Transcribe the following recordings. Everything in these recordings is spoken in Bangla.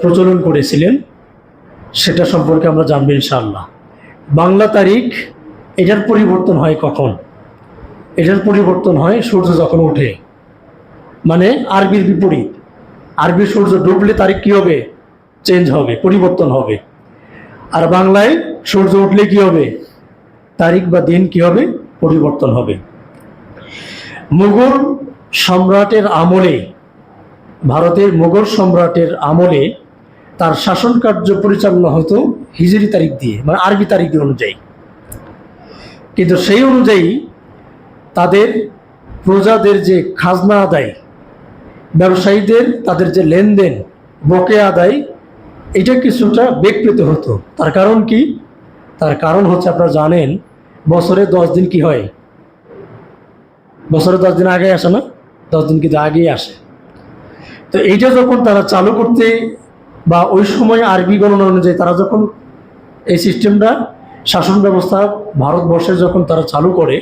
প্রচলন করেছিলেন সেটা সম্পর্কে আমরা জানবো ইনশাআল্লাহ। বাংলা তারিখ এটার পরিবর্তন হয় কখন? এটার পরিবর্তন হয় সূর্য যখন ওঠে, মানে আরবির বিপরীত। আরবি সূর্য ডুবলে তারিখ কী হবে? চেঞ্জ হবে, পরিবর্তন হবে। আর বাংলায় সূর্য উঠলে কী হবে? তারিখ বা দিন কী হবে? পরিবর্তন হবে। মুঘল সম্রাটের আমলে, ভারতের মুঘল সম্রাটের আমলে তার শাসন কার্য পরিচালনা হতো হিজরি তারিখ দিয়ে, মানে আরবি তারিখ অনুযায়ী। কিন্তু সেই অনুযায়ী তাদের প্রজাদের যে খাজনা আদায়, ব্যবসায়ীদের তাদের যে লেনদেন, বকেয়া আদায়, এটা কিছুটা বেগ পেতে হতো। তার কারণ কি? তার কারণ হচ্ছে, আপনারা জানেন বছরে 10 দিন কি হয়? বছরে 10 দিন আগে আসে না? 10 দিন কিন্তু আগেই আসে। তো এইটা যখন তারা চালু করতে, বা ওই সময় আরবি গণনা অনুযায়ী তারা যখন এই সিস্টেমটা, শাসন ব্যবস্থা ভারতবর্ষে যখন তারা চালু করে,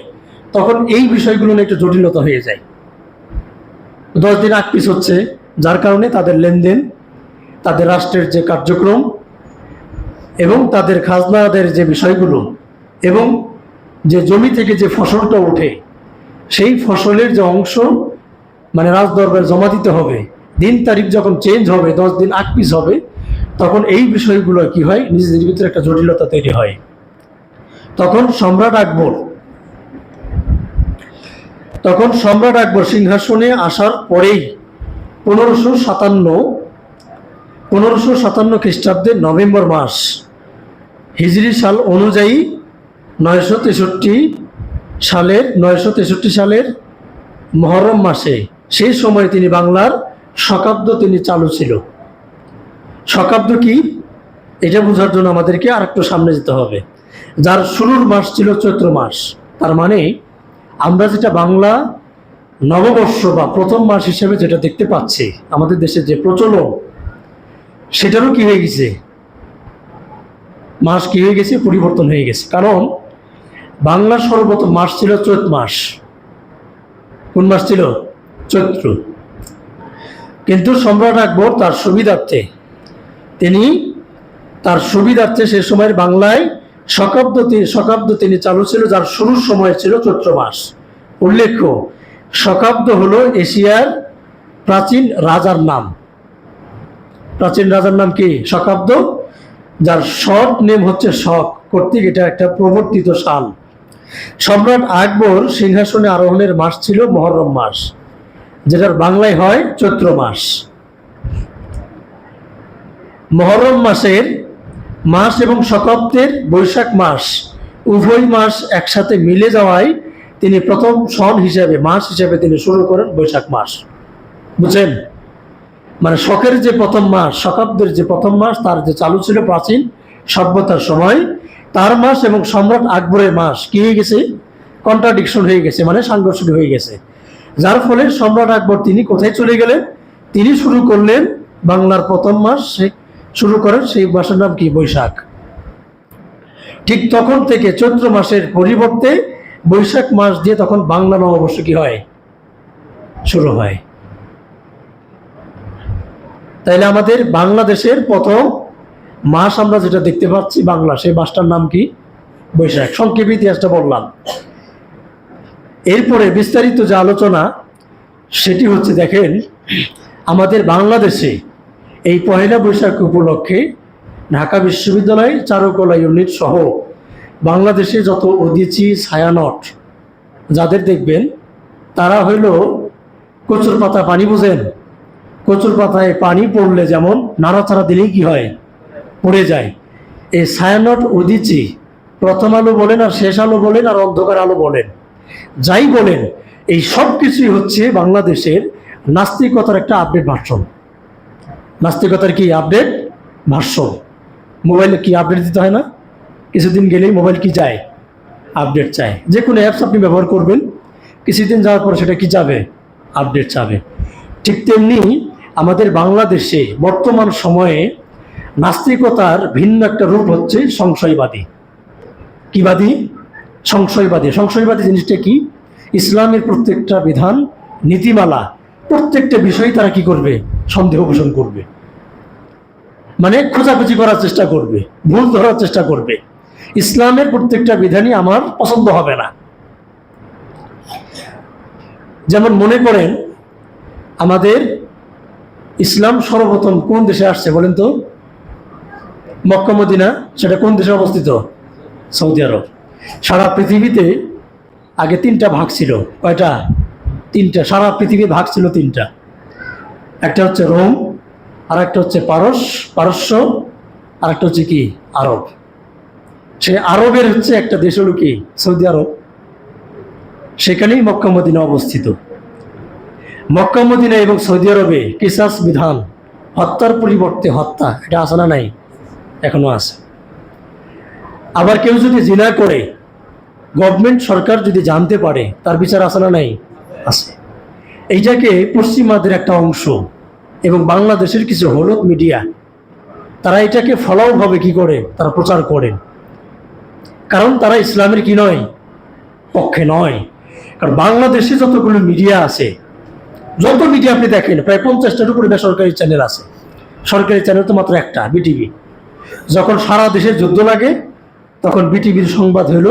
তখন এই বিষয়গুলো নিয়ে একটু জটিলতা হয়ে যায়। 10 দিন আগ পিছ হচ্ছে, যার কারণে তাদের লেনদেন, তাদের রাষ্ট্রের যে কার্যক্রম এবং তাদের খাজনা আদায়ের যে বিষয়গুলো, এবং যে জমি থেকে যে ফসলটা ওঠে সেই ফসলের যে অংশ মানে রাজদরবারে জমা দিতে হবে, দিন তারিখ যখন চেঞ্জ হবে, 10 দিন আগ পিছ হবে, তখন এই বিষয়গুলো কি হয়? নিজেদের ভিতরে একটা জটিলতা তৈরি হয়। তখন সম্রাট আকবর সিংহাসনে আসার পরেই 1557 খ্রিস্টাব্দের নভেম্বর মাস, হিজরি সাল অনুযায়ী 963 সালের মহরম মাসে, সেই সময় তিনি বাংলার শকাব্দ চালু ছিল। শকাব্দ কি? এটা বোঝার জন্য আমাদেরকে আর একটু সামনে যেতে হবে। যার শুরুর মাস ছিল চৈত্র মাস। তার মানে আমরা যেটা বাংলা নববর্ষ বা প্রথম মাস হিসেবে যেটা দেখতে পাচ্ছি, আমাদের দেশে যে প্রচলন, সেটারও কি হয়ে গেছে? মাস কি হয়ে গেছে? পরিবর্তন হয়ে গেছে। কারণ বাংলার সর্বপ্রথম মাস ছিল চৈত মাস। কোন মাস ছিল? চৈত্র। কিন্তু সম্রাট আকবর তার সুবিধার্থে সে সময়ের বাংলায় শকাব্দ তিনি চালু ছিল, যার শুরুর সময় ছিল চৈত্র মাস। উল্লেখ্য, শকাব্দ হলো এশিয়ার প্রাচীন রাজার নাম। প্রাচীন রাজার নাম কি? শকাব্দ, যার শর্ট নেম হচ্ছে শক কর্তৃক এটা একটা প্রবর্তিত সাল। সম্রাট আকবর সিংহাসনে আরোহণের মাস ছিল মহরম মাস, যেটার বাংলায় হয় চৈত্র মাস। মহরম মাসের মাস এবং শকাব্দের বৈশাখ মাস, উভয় মাস একসাথে মিলে যাওয়ায় তিনি প্রথম মাস হিসেবে তিনি শুরু করেন বৈশাখ মাস। বুঝছেন? মানে শকের যে প্রথম মাস, শকাব্দের যে প্রথম মাস, তার যে চালু ছিল প্রাচীন সভ্যতার সময়, তার মাস এবং সম্রাট আকবরের মাস কি হয়ে গেছে? কন্ট্রাডিকশন হয়ে গেছে, মানে সাংঘর্ষিক হয়ে গেছে। যার ফলে সম্রাট আকবর তিনি কোথায় চলে গেলেন? তিনি শুরু করলেন বাংলার প্রথম মাস শুরু করেন, সেই মাসের নাম কি? বৈশাখ। ঠিক তখন থেকে চৈত্র মাসের পরিবর্তে বৈশাখ মাস দিয়ে তখন বাংলা নববর্ষ কি হয়? শুরু হয়। তাইলে আমাদের বাংলাদেশের প্রথম মাস আমরা যেটা দেখতে পাচ্ছি বাংলা, সেই মাসটার নাম কি? বৈশাখ। সংক্ষেপে ইতিহাসটা বললাম। এরপরে বিস্তারিত যে আলোচনা, সেটি হচ্ছে, দেখেন আমাদের বাংলাদেশে এই পহেলা বৈশাখ উপলক্ষে ঢাকা বিশ্ববিদ্যালয় চারুকলা ইউনিট সহ বাংলাদেশে যত উদীচী ছায়ানট যাদের দেখবেন, তারা হইল কচুর পাতা পানি, বোঝেন? কচুর পাতায় পানি পড়লে যেমন নাড়াচাড়া দিলেই কি হয়? পড়ে যায়। এই ছায়ানট উদীচী, প্রথম আলো বলেন আর শেষ আলো বলেন আর অন্ধকার আলো বলেন, যাই বলেন, এই সব কিছুই হচ্ছে বাংলাদেশের নাস্তিকতার একটা আপডেট ভার্সন। নাস্তিকতার কি? Update version. মোবাইলে কি আপডেট দিতে হয় না? কিছুদিন গেলেই মোবাইল কি চায়? আপডেট চায়। যে কোনো অ্যাপস আপনি ব্যবহার করবেন, কিছুদিন যাওয়ার পর সেটা কি যাবে? আপডেট চাবে। ঠিক তেমনি আমাদের বাংলাদেশে বর্তমান সময়ে নাস্তিকতার ভিন্ন একটা রূপ হচ্ছে সংশয়বাদী। কি বাদী? সংশয়বাদী। সংশয়বাদী জিনিসটা কি? ইসলামের প্রত্যেকটা বিধান, নীতিমালা, প্রত্যেকটা বিষয় তারা কি করবে? সন্দেহ পোষণ করবে। মানে খোঁজাখুঁজি করার চেষ্টা করবে, ভুল ধরার চেষ্টা করবে। ইসলামের প্রত্যেকটা বিধানই আমার পছন্দ হবে না। যেমন মনে করেন আমাদের ইসলাম সর্বপ্রথম কোন দেশে আসছে বলেন তো? মক্কা মদিনা, সেটা কোন দেশে অবস্থিত? সৌদি আরব। সারা পৃথিবীতে আগে তিনটা ভাগ ছিল। কয়টা? তিনটা। সারা পৃথিবীর ভাগ ছিল তিনটা। একটা হচ্ছে রোম, আর একটা হচ্ছে পারস্য, আর একটা হচ্ছে কি আরব। সে আরবের হচ্ছে একটা দেশ হলো কি সৌদি আরব। সেখানেই মক্কা মদিনা অবস্থিত। মক্কা মদিনা এবং সৌদি আরবে কিসাস বিধান, হত্যার পরিবর্তে হত্যা, এটা আছে না নাই? এখনো আছে। আবার কেউ যদি জিনা করে, গভর্নমেন্ট সরকার যদি জানতে পারে, তার বিচার আছে না নাই? আছে। এইটাকে পশ্চিমাদের একটা অংশ এবং বাংলাদেশের কিছু হলুদ মিডিয়া, তারা এটাকে ফলাওভাবে কি করে, তারা প্রচার করেন। কারণ তারা ইসলামের কি নয়, পক্ষে নয়। কারণ বাংলাদেশে যতগুলো মিডিয়া আছে, যত মিডিয়া আপনি দেখেন, প্রায় 50টার উপরে বেসরকারি চ্যানেল আছে। সরকারি চ্যানেল তো মাত্র একটা, বিটিভি। যখন সারা দেশের যুদ্ধ লাগে, তখন বিটিভির সংবাদ হইল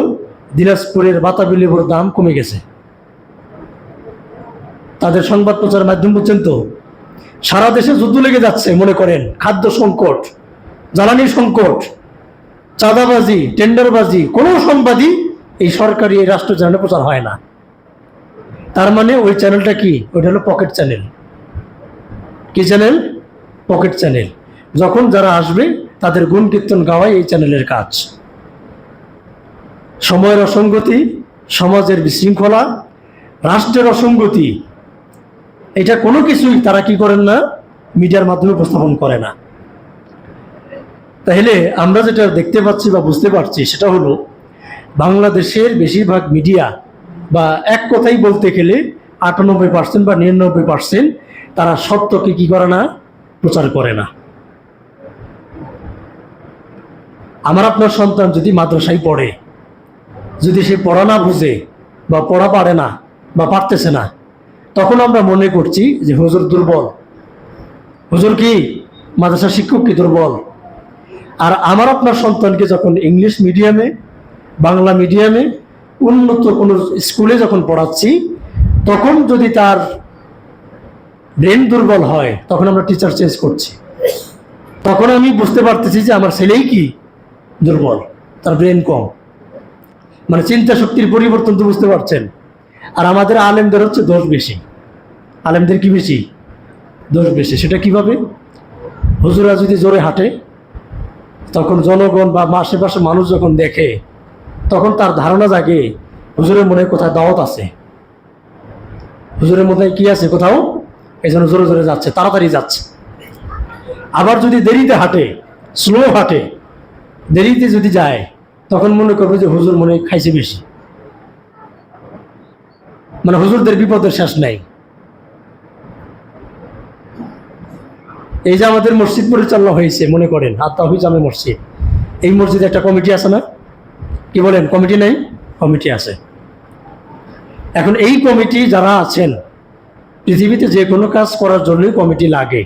দিনাজপুরের বাতাবি লেবুর দাম কমে গেছে। তাদের সংবাদ প্রচার মাধ্যম বুঝছেন তো? সারা দেশে যুদ্ধ লেগে যাচ্ছে, মনে করেন খাদ্য সংকট, জ্বালানি সংকট, চাঁদাবাজি, টেন্ডারবাজি, কোনো সংবাদই এই সরকারি এই রাষ্ট্র চ্যানেলে প্রচার হয় না। তার মানে ওই চ্যানেলটা কি? ওইটা হলো পকেট চ্যানেল। কি চ্যানেল? Pocket channel. যখন যারা আসবে তাদের গুণ কীর্তন গাওয়াই এই চ্যানেলের কাজ। সময়ের অসঙ্গতি, সমাজের বিশৃঙ্খলা, রাষ্ট্রের অসঙ্গতি, এটা কোনো কিছুই তারা কি করেন না, মিডিয়ার মাধ্যমে উপস্থাপন করে না। তাহলে আমরা যেটা দেখতে পাচ্ছি বা বুঝতে পারছি, সেটা হলো বাংলাদেশের বেশিরভাগ মিডিয়া, বা এক কথাই বলতে গেলে 98% বা 99% তারা সত্যকে কি করে না, প্রচার করে না। আমার আপনার সন্তান যদি মাদ্রাসায় পড়ে, যদি সে পড়া না বুঝে বা পড়া পারে না বা পারতেছে না, তখন আমরা মনে করছি যে হুজুর দুর্বল, হুজুর কি মাদ্রাসার শিক্ষক কি দুর্বল। আর আমার আপনার সন্তানকে যখন ইংলিশ মিডিয়ামে, বাংলা মিডিয়ামে, উন্নত কোনো স্কুলে যখন পড়াচ্ছি, তখন যদি তার ব্রেন দুর্বল হয়, তখন আমরা টিচার চেঞ্জ করছি। তখন আমি বুঝতে পারতেছি যে আমার ছেলেই কি দুর্বল, তার ব্রেন কম, মানে চিন্তা শক্তির পরিবর্তন তো বুঝতে পারছেন। আর আমাদের আলেমদের হচ্ছে দোষ বেশি। আলেমদের কি বেশি? দোষ বেশি। সেটা কিভাবে? হুজুরা যদি জোরে হাঁটে, তখন জনগণ বা আশেপাশে মানুষ যখন দেখে, তখন তার ধারণা জাগে হুজুরের মনে কোথায় দাওয়াত আছে, হুজুরের মধ্যে কি আছে কোথাও, এই জন্য জোরে জোরে যাচ্ছে, তাড়াতাড়ি যাচ্ছে। আবার যদি দেরিতে হাঁটে, স্লো হাঁটে, দেরিতে যদি যায়, তখন মনে করবে যে হুজুর মনে খাইছে বেশি, মানে হুজুরদের বিপদের শেষ নাই। এই যে আমাদের মসজিদ পরিচালনা হয়েছে, মনে করেন আত্মাহিজ জামে মসজিদ, এই মসজিদে একটা কমিটি আছে না? কি বলেন, কমিটি নেই? কমিটি আছে। এখন এই কমিটি যারা আছেন, পৃথিবীতে যে কোনো কাজ করার জন্যই কমিটি লাগে।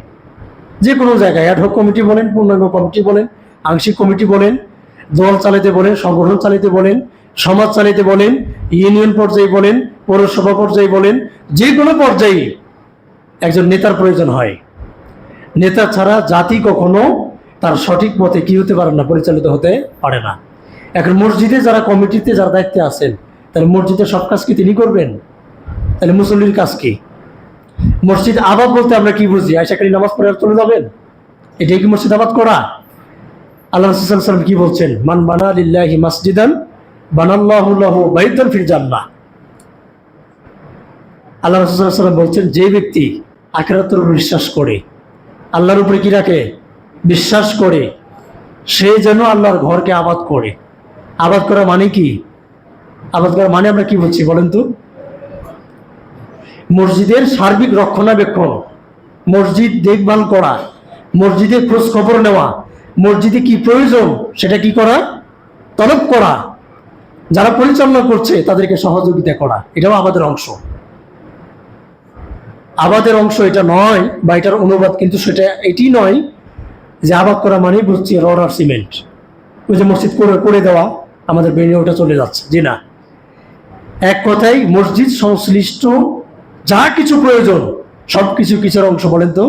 যে কোনো জায়গায় অ্যাডহক কমিটি বলেন, পূর্ণাঙ্গ কমিটি বলেন, আংশিক কমিটি বলেন, দল চালাতে বলেন, সংগঠন চালাতে বলেন, সমাজ চালাতে বলেন, ইউনিয়ন পর্যায়ে বলেন, পৌরসভা পর্যায়ে বলেন, যে কোনো পর্যায়ে একজন নেতার প্রয়োজন হয়। নেতা ছাড়া জাতি কখনো তার সঠিক পথে কি হতে পারে না, পরিচালিত হতে পারে না। এখন মসজিদে যারা কমিটিতে যারা দায়িত্বে আছেন, তাহলে মসজিদের সব কাজ কি তিনি করবেন? তাহলে মুসল্লির কাজ কি? মসজিদ আবাদ বলতে আমরা কি বুঝি? আয়সা খালি নামাজ পড়ে চলে যাবেন, এটাই কি মসজিদ আবাদ করা? আল্লাহ রাসূল সাল্লাল্লাহু আলাইহি ওয়াসাল্লাম কি বলছেন? মান বানা লিল্লাহি মাসজিদান বানাল্লাহু লাহু বাইতান ফিল জান্নাহ। আল্লাহ রাসূল সাল্লাল্লাহু আলাইহি ওয়াসাল্লাম বলছেন, যে ব্যক্তি আখিরাতের উপর বিশ্বাস করে, আল্লাহর উপরে কি রাখে, বিশ্বাস করে, সে যেন আল্লাহর ঘরকে আবাদ করে। আবাদ করা মানে কি? আবাদ করা মানে আমরা কি বলছি বলেন তো? মসজিদের সার্বিক রক্ষণাবেক্ষণ, মসজিদ দেখভাল করা, মসজিদের খোঁজ খবর নেওয়া, মসজিদে কি প্রয়োজন সেটা কি করা, তলব করা, যারা পরিচালনা করছে তাদেরকে সহযোগিতা করা, এটাও আবাদের অংশ। আবাদের অংশ এটা নয়, বা এটার অনুবাদ কিন্তু সেটা এটি নয় যে আবাদ করা মানেই বুঝছি রড আর সিমেন্ট, ওই যে মসজিদ করে করে দেওয়া, আমাদের ব্রেনে ওটা চলে যাচ্ছে। জি না, এক কথায় মসজিদ সংশ্লিষ্ট যা কিছু প্রয়োজন সব কিছু কিসের অংশ বলেন তো?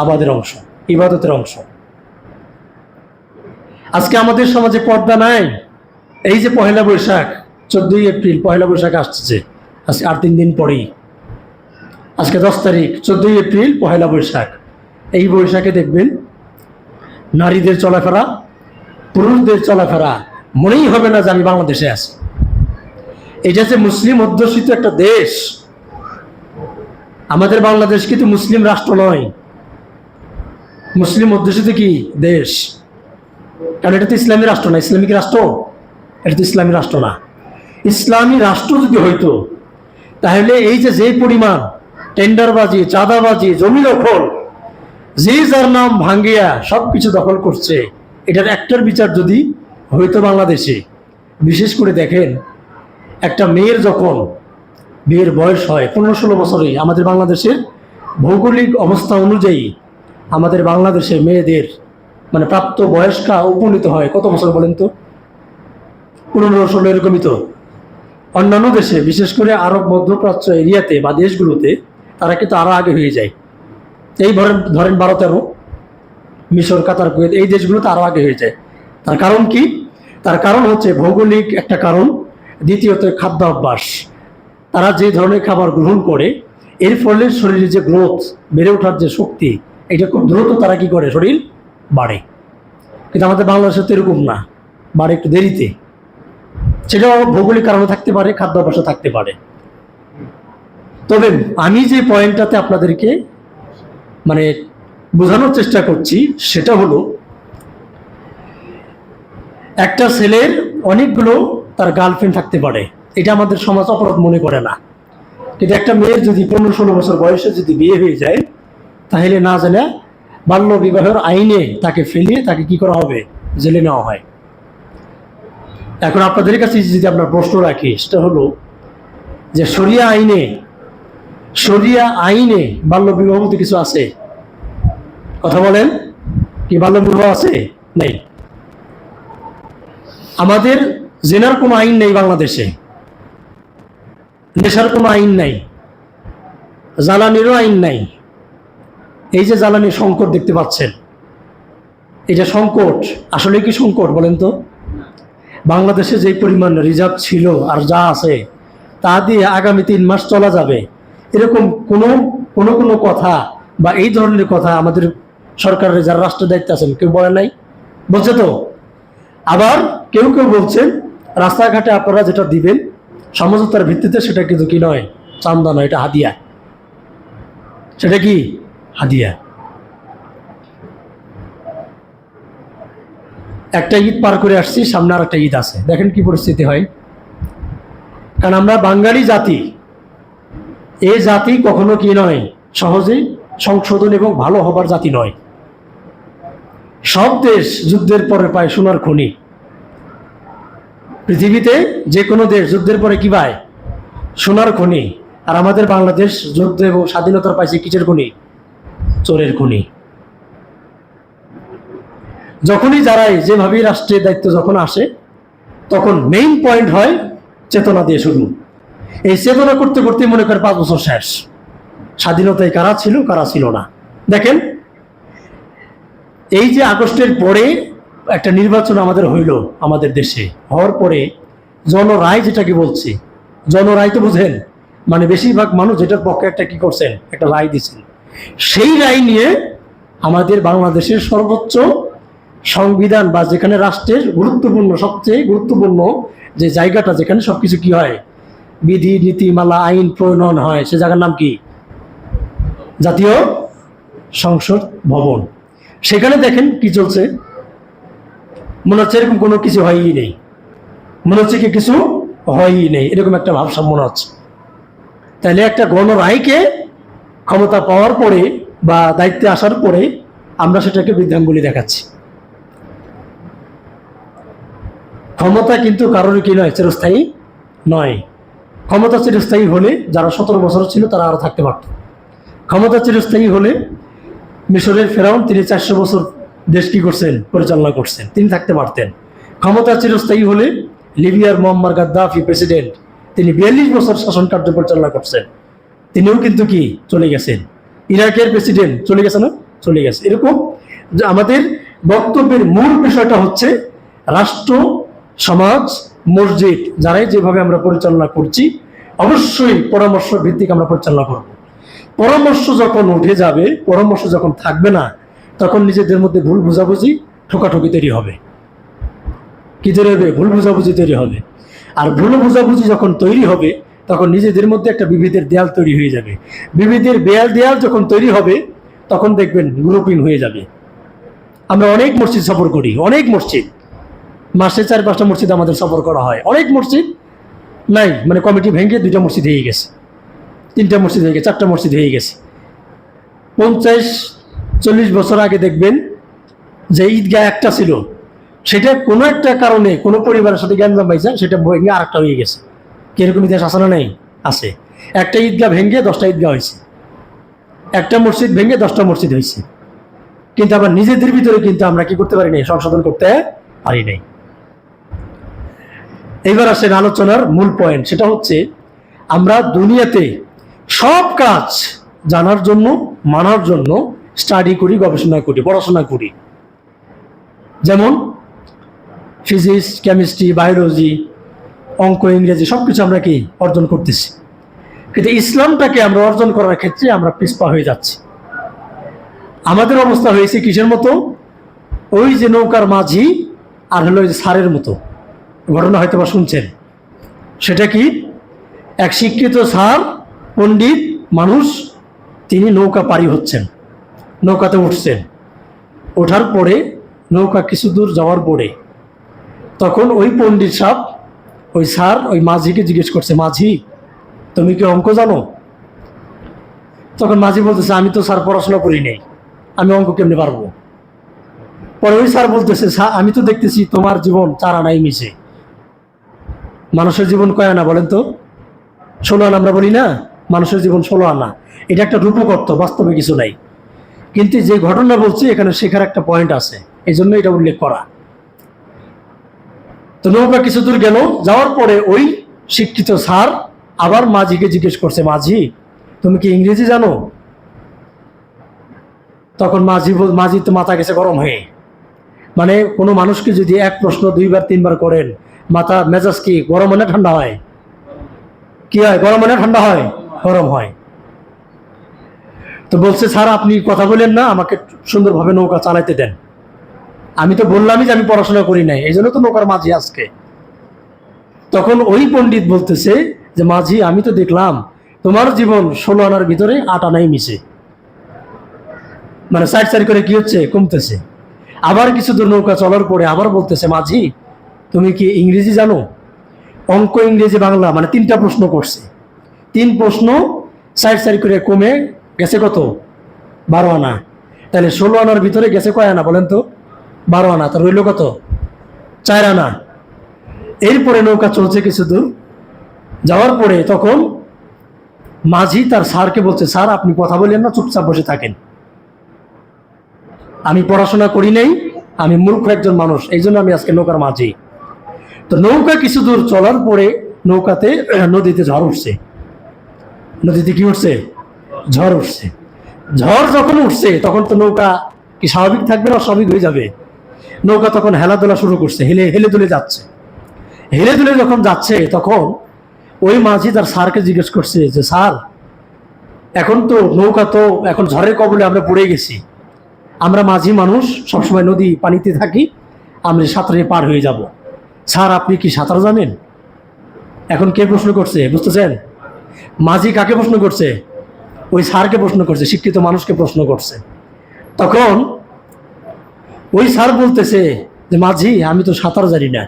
আবাদের অংশ, ইবাদতের অংশ। আজকে আমাদের সমাজে পর্দা নাই। এই যে পহেলা বৈশাখ, 14ই এপ্রিল পহেলা বৈশাখ আসছে, আজকে আর 3 দিন পরেই, আজকে 10 তারিখ, 14ই এপ্রিল পহেলা বৈশাখ। এই বৈশাখে দেখবেন নারীদের চলাফেরা, পুরুষদের চলাফেরা মনেই হবে না যে আমি বাংলাদেশে আছি। এটা যে মুসলিম অধ্যুষিত একটা দেশ, আমাদের বাংলাদেশ কিন্তু মুসলিম রাষ্ট্র নয়, মুসলিম অধ্যুষিত কি দেশ। কারণ এটা তো ইসলামী রাষ্ট্র না। ইসলামিক রাষ্ট্র? এটা তো ইসলামী রাষ্ট্র না। ইসলামী রাষ্ট্র যদি হইতো তাহলে এই যে যে পরিমাণ টেন্ডারবাজি, চাঁদাবাজি, জমি দখল, যে যার নাম ভাঙ্গিয়া সবকিছু দখল করছে, এটার একটার বিচার যদি হইতো বাংলাদেশে। বিশেষ করে দেখেন, একটা মেয়ের যখন বিয়ের বয়স হয় 15-16 বছরে, আমাদের বাংলাদেশের ভৌগোলিক অবস্থা অনুযায়ী আমাদের বাংলাদেশে মেয়েদের মানে প্রাপ্ত বয়স্কা উপনীত হয় কত বছর বলেন তো? 15-16 এরকমই তো। অন্যান্য দেশে, বিশেষ করে আরব মধ্যপ্রাচ্য এরিয়াতে বা দেশগুলোতে, তারা কিন্তু আরো আগে হয়ে যায়। এই ধরেন 12-13, মিশর, কাতার, কুয়েত, এই দেশগুলোতে আরো আগে হয়ে যায়। তার কারণ কি? তার কারণ হচ্ছে ভৌগোলিক একটা কারণ, দ্বিতীয়ত খাদ্যাভ্যাস। তারা যে ধরনের খাবার গ্রহণ করে এর ফলে শরীরে যে গ্রোথ, বেড়ে ওঠার যে শক্তি, এটা খুব দ্রুত তারা কি করে, শরীর বাড়ে। কিন্তু আমাদের বাংলাদেশে তো এরকম না, বাড়ে একটু দেরিতে। সেটাও ভৌগোলিক কারণে থাকতে পারে, খাদ্যাভ্যাসও থাকতে পারে। তবে আমি যে পয়েন্টটাতে আপনাদেরকে মানে বোঝানোর চেষ্টা করছি সেটা হলো, একটা ছেলের অনেকগুলো তার গার্লফ্রেন্ড থাকতে পারে, এটা আমাদের সমাজ অপরাধ মনে করে না। কিন্তু একটা মেয়ের যদি 15-16 বছর বয়সে যদি বিয়ে হয়ে যায়, তাহলে না জানে বাল্য বিবাহের আইনে তাকে ফেলিয়ে তাকে কি করা হবে, জেলে নেওয়া হয়। এখন আপনাদের কাছে যদি আপনার প্রশ্ন রাখি, সেটা হলো যে শরিয়া আইনে বাল্য বিবাহ বলতে কিছু আছে? কথা বলেন, কি বাল্য বিবাহ আছে? নেই। আমাদের জেনার কোনো আইন নেই বাংলাদেশে, নেশার কোনো আইন নাই, জ্বালানিরও আইন নাই। এই যে জ্বালানির সংকট দেখতে পাচ্ছেন, এটা সংকট আসলে কি সংকট বলেন তো? বাংলাদেশে যে পরিমাণ রিজার্ভ ছিল আর যা আছে তা দিয়ে আগামী 3 মাস চলা যাবে, এরকম কোনো কথা বা এই ধরনের কথা আমাদের সরকারের যারা রাষ্ট্রের দায়িত্বে আছেন কেউ বলে নাই, বলছে তো। আবার কেউ বলছেন রাস্তাঘাটে আপনারা যেটা দিবেন সমঝোতার ভিত্তিতে, সেটা কিন্তু কি নয়, চান্দা নয়, এটা হাদিয়া। সেটা কি হাদিয়া। একটা ঈদ পার করে আসছি, সামনে আর একটা ঈদ আছে, দেখেন কি পরিস্থিতি হয়। কারণ আমরা বাঙালি জাতি, এই জাতি কখনো কি নয়, সহজেই সংশোধন এবং ভালো হবার জাতি নয়। সব দেশ যুদ্ধের পরে পায় সোনার খনি। পৃথিবীতে যে কোনো দেশ যুদ্ধের পরে কি পায়? সোনার খনি। আর আমাদের বাংলাদেশ যুদ্ধ এবং স্বাধীনতার পাইছে কিসের খনি? চোরের খনি। যখনই যারাই যেভাবেই রাষ্ট্রের দায়িত্ব যখন আসে, তখন মেইন পয়েন্ট হয় চেতনা দিয়ে শুরু। এই চেতনা করতে করতে মনে করে 5 বছর শেষ। স্বাধীনতায় কারা ছিল, কারা ছিল না। দেখেন, এই যে আগস্টের পরে একটা নির্বাচন আমাদের হইল আমাদের দেশে, হওয়ার পরে জনরায় যেটাকে বলছি, জনরায় তো বুঝেন, মানে বেশিরভাগ মানুষ যেটার পক্ষে একটা কি করছেন, একটা রায় দিচ্ছেন। সেই রায় নিয়ে আমাদের বাংলাদেশের সর্বোচ্চ সংবিধান বা যেখানে রাষ্ট্রের গুরুত্বপূর্ণ, সবচেয়ে গুরুত্বপূর্ণ যে জায়গাটা, যেখানে সবকিছু কি হয়, বিধি নীতিমালা আইন প্রণয়ন হয়, সে জায়গার নাম কি? জাতীয় সংসদ ভবন। সেখানে দেখেন কি চলছে, মনে হচ্ছে এরকম কোনো কিছু হয়ই নেই, মনে হচ্ছে কি কিছু হয়ই নেই, এরকম একটা ভাবসাব মনে হচ্ছে। তাহলে একটা গণরায়কে ক্ষমতা পাওয়ার পরে বা দায়িত্বে আসার পরে আমরা সেটাকে বৃদ্ধাঙ্গুলি দেখাচ্ছি। ক্ষমতা কিন্তু কারোর কি নয়, চিরস্থায়ী নয়। ক্ষমতা চিরস্থায়ী হলে যারা 17 বছর ছিল তারা আরো থাকতে পারত। ক্ষমতা চিরস্থায়ী হলে মিশরের ফেরাউন, তিনি 400 বছর দেশ কি করছেন, পরিচালনা করছেন। তিনি থাকতে পারতেন। ক্ষমতা চিরস্থায়ী হলে লিবিয়ার মোয়াম্মার গাদ্দাফি প্রেসিডেন্ট, তিনি 42 বছর শাসন কার্য পরিচালনা করছেন, তিনিও কিন্তু কি চলে গেছেন। ইরাকের প্রেসিডেন্ট চলে গেছে না, চলে গেছে। এরকম যে আমাদের বক্তব্যের মূল বিষয়টা হচ্ছে রাষ্ট্র, সমাজ, মসজিদ যারাই যেভাবে আমরা পরিচালনা করছি, অবশ্যই পরামর্শ ভিত্তিক আমরা পরিচালনা করব। পরামর্শ যখন উঠে যাবে, পরামর্শ যখন থাকবে না, তখন নিজেদের মধ্যে ভুল বোঝাবুঝি, ঠোকাঠুকি তৈরি হবে। কি তৈরি হবে? ভুল বোঝাবুঝি তৈরি হবে। আর ভুল বোঝাবুঝি যখন তৈরি হবে, তখন নিজেদের মধ্যে একটা বিভেদের দেয়াল তৈরি হয়ে যাবে। বিভেদের দেয়াল যখন তৈরি হবে, তখন দেখবেন গ্রুপিং হয়ে যাবে। আমরা অনেক মসজিদ সফর করি, অনেক মসজিদ, মাসে 4-5টা মসজিদ আমাদের সফর করা হয়। অনেক মসজিদ নাই, মানে কমিটি ভেঙে 2টা মসজিদ হয়ে গেছে, 3টা মসজিদ হয়ে গেছে, 4টা মসজিদ হয়ে গেছে। 50-40 বছর আগে দেখবেন যে ঈদগাহ একটা ছিল, সেটা কোনো একটা কারণে কোনো পরিবারের সাথে গ্যাঞ্জাম পাইছে, সেটা ভেঙে আরেকটা হয়ে গেছে। কিরকম ইতিহাস আছে না? নেই, আছে। একটা ঈদগাহ ভেঙে 10টা ঈদগাহ হয়েছে, একটা মসজিদ ভেঙে 10টা মসজিদ হয়েছে। কিন্তু আবার নিজেদের ভিতরে কিন্তু আমরা কি করতে পারি নাই, সংশোধন করতে পারি নাই। এইবার আসেন আলোচনার মূল পয়েন্ট, সেটা হচ্ছে আমরা দুনিয়াতে সব কাজ জানার জন্য, মানার জন্য স্টাডি করি, গবেষণা করি, পড়াশোনা করি। যেমন ফিজিক্স, কেমিস্ট্রি, বায়োলজি, অঙ্ক, ইংরেজি সবকিছু আমরা কি অর্জন করতেছি। কিন্তু ইসলামটাকে আমরা অর্জন করার ক্ষেত্রে আমরা পিছপা হয়ে যাচ্ছি। আমাদের অবস্থা হয়েছে কিসের মতো? ওই যে নৌকার মাঝি আর হলো ওই যে সারের মতো। ঘটনা হয়তো বা শুনছেন। সেটা কি? এক শিক্ষিত স্যার, পণ্ডিত মানুষ, তিনি নৌকা পাড়ি হচ্ছেন, নৌকাতে উঠছেন। ওঠার পরে নৌকা কিছু দূর যাওয়ার পরে তখন ওই পণ্ডিত সাহেব, ওই স্যার ওই মাঝিকে জিজ্ঞেস করছে, মাঝি তুমি কি অঙ্ক জানো? তখন মাঝি বলতেছে, আমি তো স্যার পড়াশোনা করি নাই, আমি অঙ্ক কেমনে পারবো? পরে ওই স্যার বলতেছে, আমি তো দেখতেছি তোমার জীবন 4 আনাই মিশে। মানুষের জীবন কয় আনা বলেন তো? 16 আনা আমরা বলি না? মানুষের জীবন 16 আনা। এটা একটা রূপকথ্য, বাস্তবে কিছু নাই। কিন্তু যে ঘটনা বলছি এখানে শেখার একটা পয়েন্ট আছে, এই জন্য এটা উল্লেখ করা। তো নৌকা কিছু দূর গেল, যাওয়ার পরে ওই শিক্ষিত স্যার আবার মাঝিকে জিজ্ঞেস করছে, মাঝি তুমি কি ইংরেজি জানো? তখন মাঝি তো মাথা গেছে গরম হয়ে। মানে কোনো মানুষকে যদি এক প্রশ্ন 2বার 3বার করেন, মাথা মেজাজ কি গরম হয় না ঠান্ডা হয়? কি হয়? গরম হয় না ঠান্ডা হয়? গরম হয়। তো বলছে, স্যার আপনি কথা বলেন না, আমাকে সুন্দরভাবে নৌকা চালাইতে দেন। আমি তো বললামই যে আমি পড়াশোনা করি নাই, এই জন্য তো নৌকার মাঝি আজকে। তখন ওই পণ্ডিত বলতেছে যে, মাঝি আমি তো দেখলাম তোমার জীবন 16 আনার ভিতরে 8 আনাই মিশে। মানে 4 করে কি হচ্ছে? কমতেছে। আবার কিছু দূর নৌকা চলার পরে আবার বলতেছে, মাঝি তুমি কি ইংরেজি জানো? অঙ্ক, ইংরেজি, বাংলা মানে 3টা প্রশ্ন করছে। 3 প্রশ্ন 4 করে কমে গেছে কত? 12 আনা। তাহলে 16 আনার ভিতরে গেছে কয় আনা বলেন তো? 12 আনা। তার রইল কত? 4 আনা। এরপরে নৌকা চলছে কিছু দূর, যাওয়ার পরে তখন মাঝি তার স্যারকে বলছে, স্যার আপনি কথা বলেন না, চুপচাপ বসে থাকেন। আমি পড়াশোনা করি নাই, আমি মূর্খ একজন মানুষ, এই জন্য আমি আজকে নৌকার মাঝি। তো নৌকা কিছু দূর চলার পরে নৌকাতে নদীতে ঝড় উঠছে। নদীতে কি উঠছে? ঝড় উঠছে। ঝড় যখন উঠছে তখন তো নৌকা কি স্বাভাবিক থাকবে না? অস্বাভাবিক হয়ে যাবে। নৌকা তখন হেলাদোলা শুরু করছে, হেলে দুলে যাচ্ছে। হেলে দুলে যখন যাচ্ছে তখন ওই মাঝি তার স্যারকে জিজ্ঞেস করছে যে, স্যার এখন তো নৌকা তো এখন ঝড়ের কবলে আমরা পড়ে গেছি, আমরা মাঝি মানুষ, সবসময় নদী পানিতে থাকি, আমরা সাঁতরে পার হয়ে যাব, স্যার আপনি কি সাঁতার জানেন? এখন কে প্রশ্ন করছে বুঝতেছেন? মাঝি কাকে প্রশ্ন করছে? ওই স্যারকে প্রশ্ন করছে, শিক্ষিত মানুষকে প্রশ্ন করছে। তখন ওই স্যার বলতেছে যে, মাঝি আমি তো সাঁতার জানি না।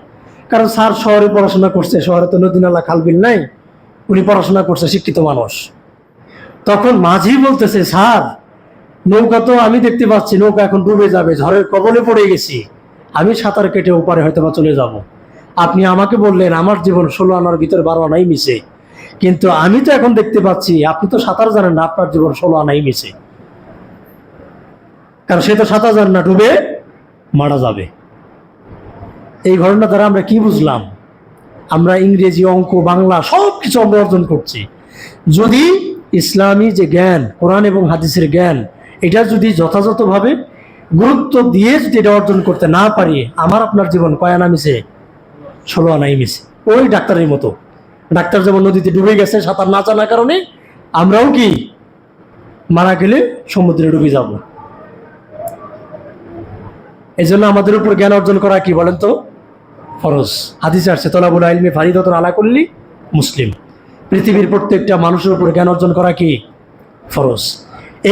কারণ স্যার শহরে পড়াশোনা করছে, শহরে তো নদী নালা খালবিল নাই, উনি পড়াশোনা করছে, শিক্ষিত মানুষ। তখন মাঝি বলতেছে, স্যার নৌকা তো আমি দেখতে পাচ্ছি নৌকা এখন ডুবে যাবে, ঝড়ের কবলে পড়ে গেছি, আমি সাঁতার কেটে ওপারে হয়তো বা চলে যাব। আপনি আমাকে বললেন আমার জীবন 16 আনার ভিতরে 12 আনাই মিশে, কিন্তু আমি তো এখন দেখতে পাচ্ছি আপনি তো সাঁতার জানেন না, আপনার জীবন 16 আনাই মিশে। কারণ সে তো সাঁতার জানে না, ডুবে মারা যাবে। এই ঘটনা দ্বারা আমরা কি বুঝলাম? আমরা ইংরেজি, অঙ্ক, বাংলা সব কিছু আমরা অর্জন করছি। যদি ইসলামী যে জ্ঞান, কোরআন এবং হাদিসের জ্ঞান, এটা যদি যথাযথভাবে গুরুত্ব দিয়ে যদি এটা অর্জন করতে না পারি, আমার আপনার জীবন কয় আনা মিশে? 16 আনাই মিশে। ওই ডাক্তারের মতো। ডাক্তার যেমন নদীতে ডুবে গেছে সাঁতার না জানার কারণে, আমরাও কি মারা গেলে সমুদ্রে ডুবে যাব। এই জন্য আমাদের উপর জ্ঞান অর্জন করা কি বলেন তো? ফরজ। হাদিসে আসছে তলাবুল ইলমি ফারিদাতুন আলা কুল্লি মুসলিম। পৃথিবীর প্রত্যেকটা মানুষের উপর জ্ঞান অর্জন করা কি ফরজ।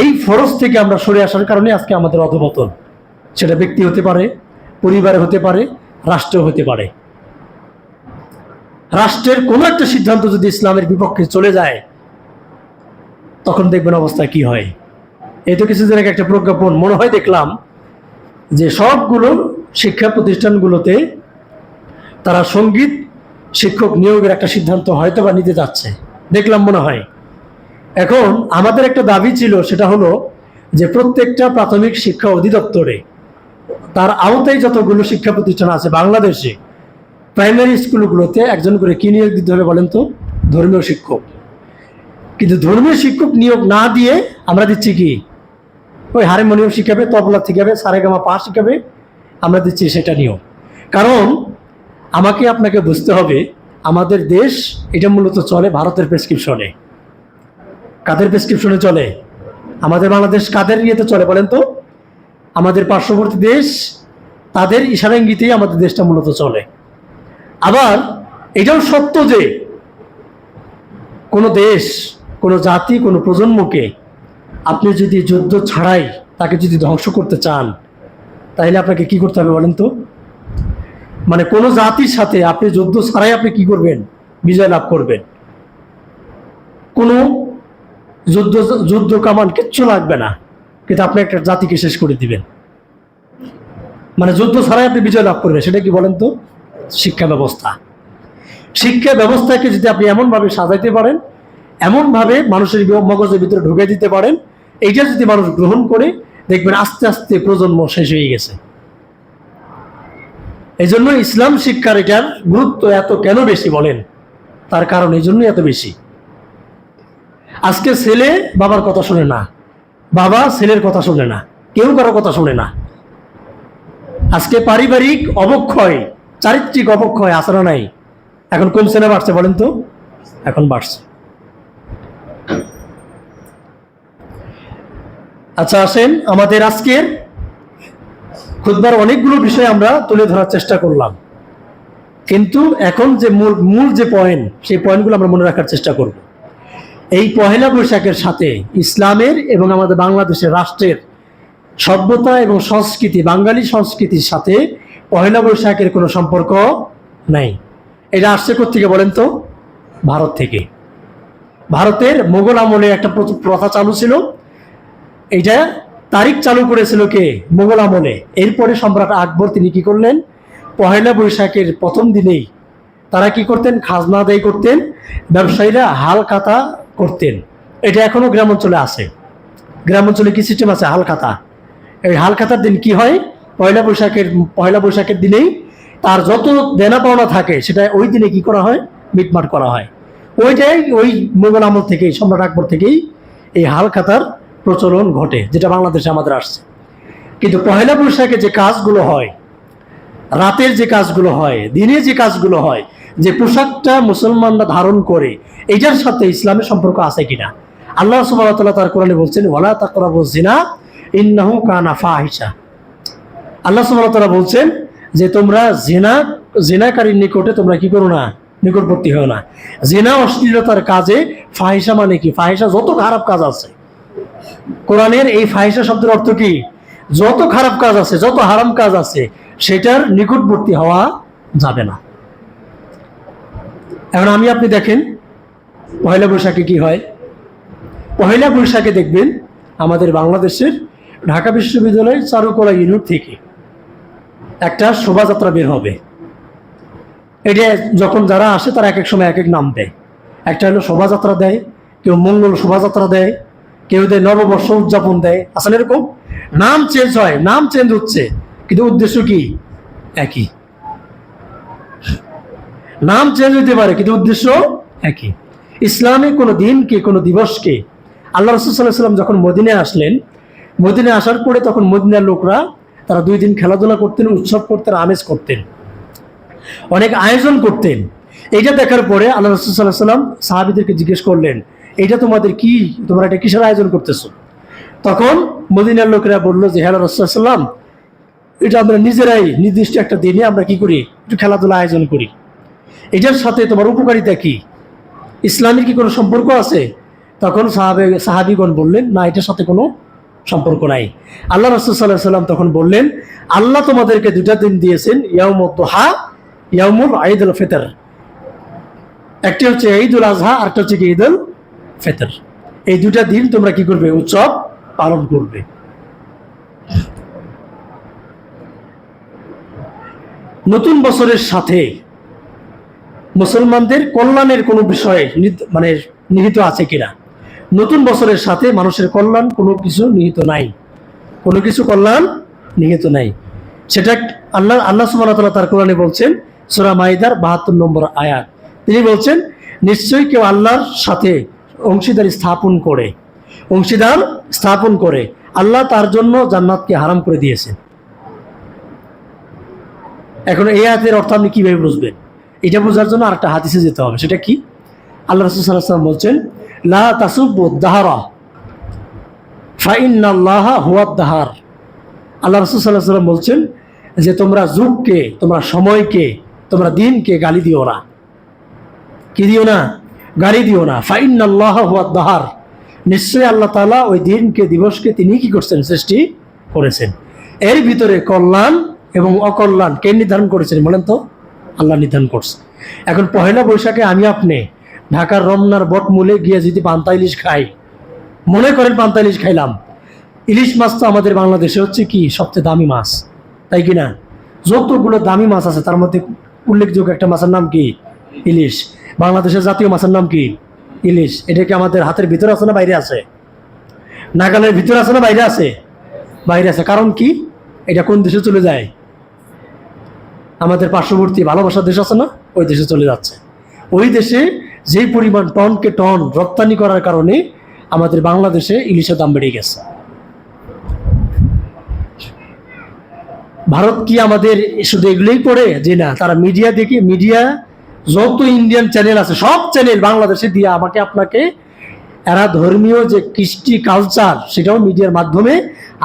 এই ফরজ থেকে আমরা সরে আসার কারণে আজকে আমাদের অধঃপতন। সেটা ব্যক্তি হতে পারে, পরিবারে হতে পারে, রাষ্ট্র হতে পারে। রাষ্ট্রের কোনো একটা সিদ্ধান্ত যদি ইসলামের বিপক্ষে চলে যায়, তখন দেখবেন অবস্থা কি হয়। এই তো কিছুদিন আগে একটা প্রজ্ঞাপন মনে হয় দেখলাম যে সবগুলো শিক্ষা প্রতিষ্ঠানগুলোতে তারা সঙ্গীত শিক্ষক নিয়োগের একটা সিদ্ধান্ত হয়তো বা নিতে যাচ্ছে, দেখলাম মনে হয়। এখন আমাদের একটা দাবি ছিল, সেটা হলো যে প্রত্যেকটা প্রাথমিক শিক্ষা অধিদপ্তরে তার আওতায় যতগুলো শিক্ষা প্রতিষ্ঠান আছে বাংলাদেশে, প্রাইমারি স্কুলগুলোতে একজন করে কি নিয়োগ দিতে হবে বলেন তো? ধর্মীয় শিক্ষক। কিন্তু ধর্মীয় শিক্ষক নিয়োগ না দিয়ে আমরা দিচ্ছি কি? ওই হারমোনিয়াম শিখাবে, তবলা শিখাবে, সারেগামা পা শিখাবে, আমরা দিচ্ছি সেটা নিয়োগ। কারণ আমাকে আপনাকে বুঝতে হবে, আমাদের দেশ এটা মূলত চলে ভারতের প্রেসক্রিপশনে। কাদের প্রেসক্রিপশনে চলে? আমাদের বাংলাদেশ কাদের ইয়েতে চলে বলেন তো? আমাদের পার্শ্ববর্তী দেশ, তাদের ইশারা ইঙ্গিতেই আমাদের দেশটা মূলত চলে। আবার এটাও সত্য যে কোনো দেশ, কোনো জাতি, কোনো প্রজন্মকে আপনি যদি যুদ্ধ ছাড়াই তাকে যদি ধ্বংস করতে চান, তাহলে আপনাকে কি করতে হবে বলেন তো? মানে কোনো জাতির সাথে আপনি যুদ্ধ ছাড়াই আপনি কি করবেন? বিজয় লাভ করবেন। কোনো যুদ্ধ কামান কিচ্ছু লাগবে না, কিন্তু আপনি একটা জাতিকে শেষ করে দিবেন। মানে যুদ্ধ ছাড়াই আপনি বিজয় লাভ করবেন। সেটা কি বলেন তো? শিক্ষা ব্যবস্থা। শিক্ষা ব্যবস্থাকে যদি আপনি এমনভাবে সাজাইতে পারেন, এমনভাবে মানুষের মগজের ভিতরে ঢুকে দিতে পারেন, এইটা যদি মানুষ গ্রহণ করে, দেখবেন আস্তে আস্তে প্রজন্ম শেষ হয়ে গেছে। এই জন্য ইসলাম শিক্ষার এটার গুরুত্ব এত কেন বেশি বলেন? তার কারণ এই জন্যই এত বেশি। আজকে ছেলে বাবার কথা শোনে না, বাবা ছেলের কথা শোনে না, কেউ কারো কথা শোনে না। আজকে পারিবারিক অবক্ষয়, চারিত্রিক অবক্ষয় আসার নাই। এখন কমছে না বাড়ছে বলেন তো? এখন বাড়ছে। আচ্ছা আসেন, আমাদের আজকের খুতবার অনেকগুলো বিষয় আমরা তুলে ধরার চেষ্টা করলাম, কিন্তু এখন যে মূল যে পয়েন্ট, সেই পয়েন্টগুলো আমরা মনে রাখার চেষ্টা করব। এই পহেলা বৈশাখের সাথে ইসলামের এবং আমাদের বাংলাদেশের রাষ্ট্রের সভ্যতা এবং সংস্কৃতি, বাঙালি সংস্কৃতির সাথে পহেলা বৈশাখের কোনো সম্পর্ক নাই। এটা আসছে কোত্থেকে বলেন তো? ভারত থেকে। ভারতের মোগল আমলে একটা প্রথা চালু ছিল। এইটা তারিখ চালু করেছিল কে? মোগল আমলে। এরপরে সম্রাট আকবর তিনি কি করলেন? পহেলা বৈশাখের প্রথম দিনেই তারা কি করতেন? খাজনা আদায় করতেন, ব্যবসায়ীরা হাল খাতা করতেন। এটা এখনো গ্রাম অঞ্চলে আছে। গ্রাম অঞ্চলে কি সিস্টেম আছে? হাল খাতা। এই হাল খাতার দিন কি হয়? পয়লা বৈশাখের দিনেই তার যত দেনা পাওনা থাকে সেটা ওই দিনে কি করা হয়? মিটমাট করা হয়। ওইটাই ওই মোগল আমল থেকেই, সম্রাট আকবর থেকেই এই হাল খাতার প্রচলন ঘটে, যেটা বাংলাদেশে আমাদের আসছে। কিন্তু পহেলা বৈশাখে যে কাজগুলো হয়, রাতের যে কাজগুলো হয়, দিনে যে কাজগুলো হয়, যে পোশাকটা মুসলমানরা ধারণ করে, এইটার সাথে ইসলামের সম্পর্ক আছে কিনা? আল্লাহ সুবহানাহু ওয়া তাআলা তার কোরআনে বলছেন, ওয়ালা তাকরাবুজ জিনা ইন্নাহু কানা ফাহিশা। আল্লাহ সুবহানাহু ওয়া তাআলা বলছেন যে তোমরা জিনাকারীর নিকটে তোমরা কি করো না? নিকটবর্তী হও না। জিনা অশ্লীলতার কাজে, ফাহিশা মানে কি? ফাহিশা যত খারাপ কাজ আছে, কোরআনের এই ফাহিশা শব্দের অর্থ কি? যত খারাপ কাজ আছে, যত হারাম কাজ আছে, সেটার নিকটবর্তী হওয়া যাবে না। এখন আমি আপনি দেখেন পহেলা বৈশাখে কি হয়। পহেলা বৈশাখে দেখবেন আমাদের বাংলাদেশের ঢাকা বিশ্ববিদ্যালয় চারুকলা ইউনিট থেকে একটা শোভাযাত্রা বের হবে। এটা যখন যারা আসে তারা এক এক সময় এক এক নাম দেয়। একটা হলো শোভাযাত্রা দেয়, কেউ মঙ্গল শোভাযাত্রা দেয়, কেউ দেয় নববর্ষ উদযাপন দেয়। আসলে এরকম নাম চেঞ্জ হয়, নাম চেঞ্জ হচ্ছে, কিন্তু উদ্দেশ্য কি? একই। নাম চেঞ্জ হতে পারে কিন্তু উদ্দেশ্য একই। ইসলামে কোনো দিনকে, কোনো দিবসকে, আল্লাহ রাসূল সাল্লাল্লাহু আলাইহি ওয়াসাল্লাম যখন মদিনায় আসলেন, মদিনায় আসার পরে তখন মদিনার লোকরা তারা 2 দিন খেলাধুলা করতেন, উৎসব করতেন, আমেজ করতেন, অনেক আয়োজন করতেন। এইটা দেখার পরে আল্লাহ রাসূল সাল্লাল্লাহু আলাইহি ওয়াসাল্লাম সাহাবীদেরকে জিজ্ঞেস করলেন, এইটা তোমাদের কি, তোমরা এটা কিসের আয়োজন করতেছো? তখন মদিনার লোকেরা বললো যে, হ্যাঁ রাসূল সাল্লাল্লাহু আলাইহি ওয়াসাল্লাম, এটা আমরা নিজেরাই নির্দিষ্ট একটা দিনে আমরা কি করি, একটু খেলাধুলা আয়োজন করি। এটার সাথে তোমার উপকারিতা কি? ইসলামের কি কোনো সম্পর্ক আছে? তখন সাহাবীগণ বললেন, না, এটার সাথে কোনো সম্পর্ক নাই। আল্লাহ রাসূল সাল্লাল্লাহু আলাইহি ওয়াসাল্লাম তখন বললেন, আল্লাহ তোমাদেরকে 2টা দিন দিয়েছেন, ইয়াউমুদ দুহা, ইয়াউমুল ঈদুল ফিতর। একটা হচ্ছে ঈদুল আযহা, আরেকটা হচ্ছে ঈদুল ফিতর। এই 2টা দিন তোমরা কি করবে? উৎসব পালন করবে। নতুন বছরের সাথে মুসলমানদের কল্যাণের কোনো বিষয় মানে নিহিত আছে কিনা? নতুন বছরের সাথে মানুষের কল্যাণ কোনো কিছু নিহিত নাই, কোনো কিছু কল্যাণ নিহিত নাই। সেটা আল্লাহ সুবহানাহু ওয়া তাআলা তার কোরআনে বলছেন, সূরা মাইদার 72 নম্বর আয়াত। তিনি বলছেন, নিশ্চয়ই কেউ আল্লাহর সাথে অংশীদার স্থাপন করে আল্লাহ তার জন্য জান্নাতকে হারাম করে দিয়েছেন। এখন এই আয়াতের অর্থ আপনি কিভাবে বুঝবেন? এটা বোঝার জন্য আরেকটা হাদিসে যেতে হবে। সেটা কি? আল্লাহ রাসূল সাল্লাল্লাহু আলাইহি ওয়াসাল্লাম বলছেন, লা তাসুব্বু দাহরা ফাইন্নাল্লাহা হুয়াদ দাহার। আল্লাহ রাসূল সাল্লাল্লাহু আলাইহি ওয়াসাল্লাম বলছেন যে তোমরা যুগকে, তোমরা সময়কে, তোমরা দিনকে গালি দিও না। কি দিও না? গালি দিও না। ফাইন্নাল্লাহা হুয়াদ দাহার, নিশ্চয়ই আল্লাহ তাআলা ওই দিনকে, দিবসকে তিনি কি করছেন? সৃষ্টি করেছেন। এর ভিতরে কল্যাণ এবং অকল্যাণ কে নির্ধারণ করেছেন বলেন তো? আল্লাহ নির্ধারণ করছে। এখন পহেলা বৈশাখে আমি আপনি ঢাকার রমনার বটমূলে গিয়ে যদি পান্তা ইলিশ খাই, মনে করেন পান্তা ইলিশ খাইলাম, ইলিশ মাছ তো আমাদের বাংলাদেশে হচ্ছে কি সবচেয়ে দামি মাছ, তাই কি না? যতগুলো দামি মাছ আছে তার মধ্যে উল্লেখযোগ্য একটা মাছের নাম কি? ইলিশ। বাংলাদেশের জাতীয় মাছের নাম কি? ইলিশ। এটা কি আমাদের হাতের ভিতরে আছে না বাইরে আছে? নাগালের ভিতরে আছে না বাইরে আছে? বাইরে আছে। কারণ কি? এটা কোন দেশে চলে যায়? আমাদের পার্শ্ববর্তী ভালোবাসার দেশ আছে না, ওই দেশে চলে যাচ্ছে। ওই দেশে যেই পরিমাণ টনকে টন রপ্তানি করার কারণে আমাদের বাংলাদেশে ইলিশের দাম বেড়ে গেছে। ভারত কি আমাদের শুধু এগুলোই করে? যে না, তারা মিডিয়া দেখে, মিডিয়া যত ইন্ডিয়ান চ্যানেল আছে সব চ্যানেল বাংলাদেশে দিয়ে আমাকে আপনাকে, এরা ধর্মীয় যে কৃষ্টি কালচার সেটাও মিডিয়ার মাধ্যমে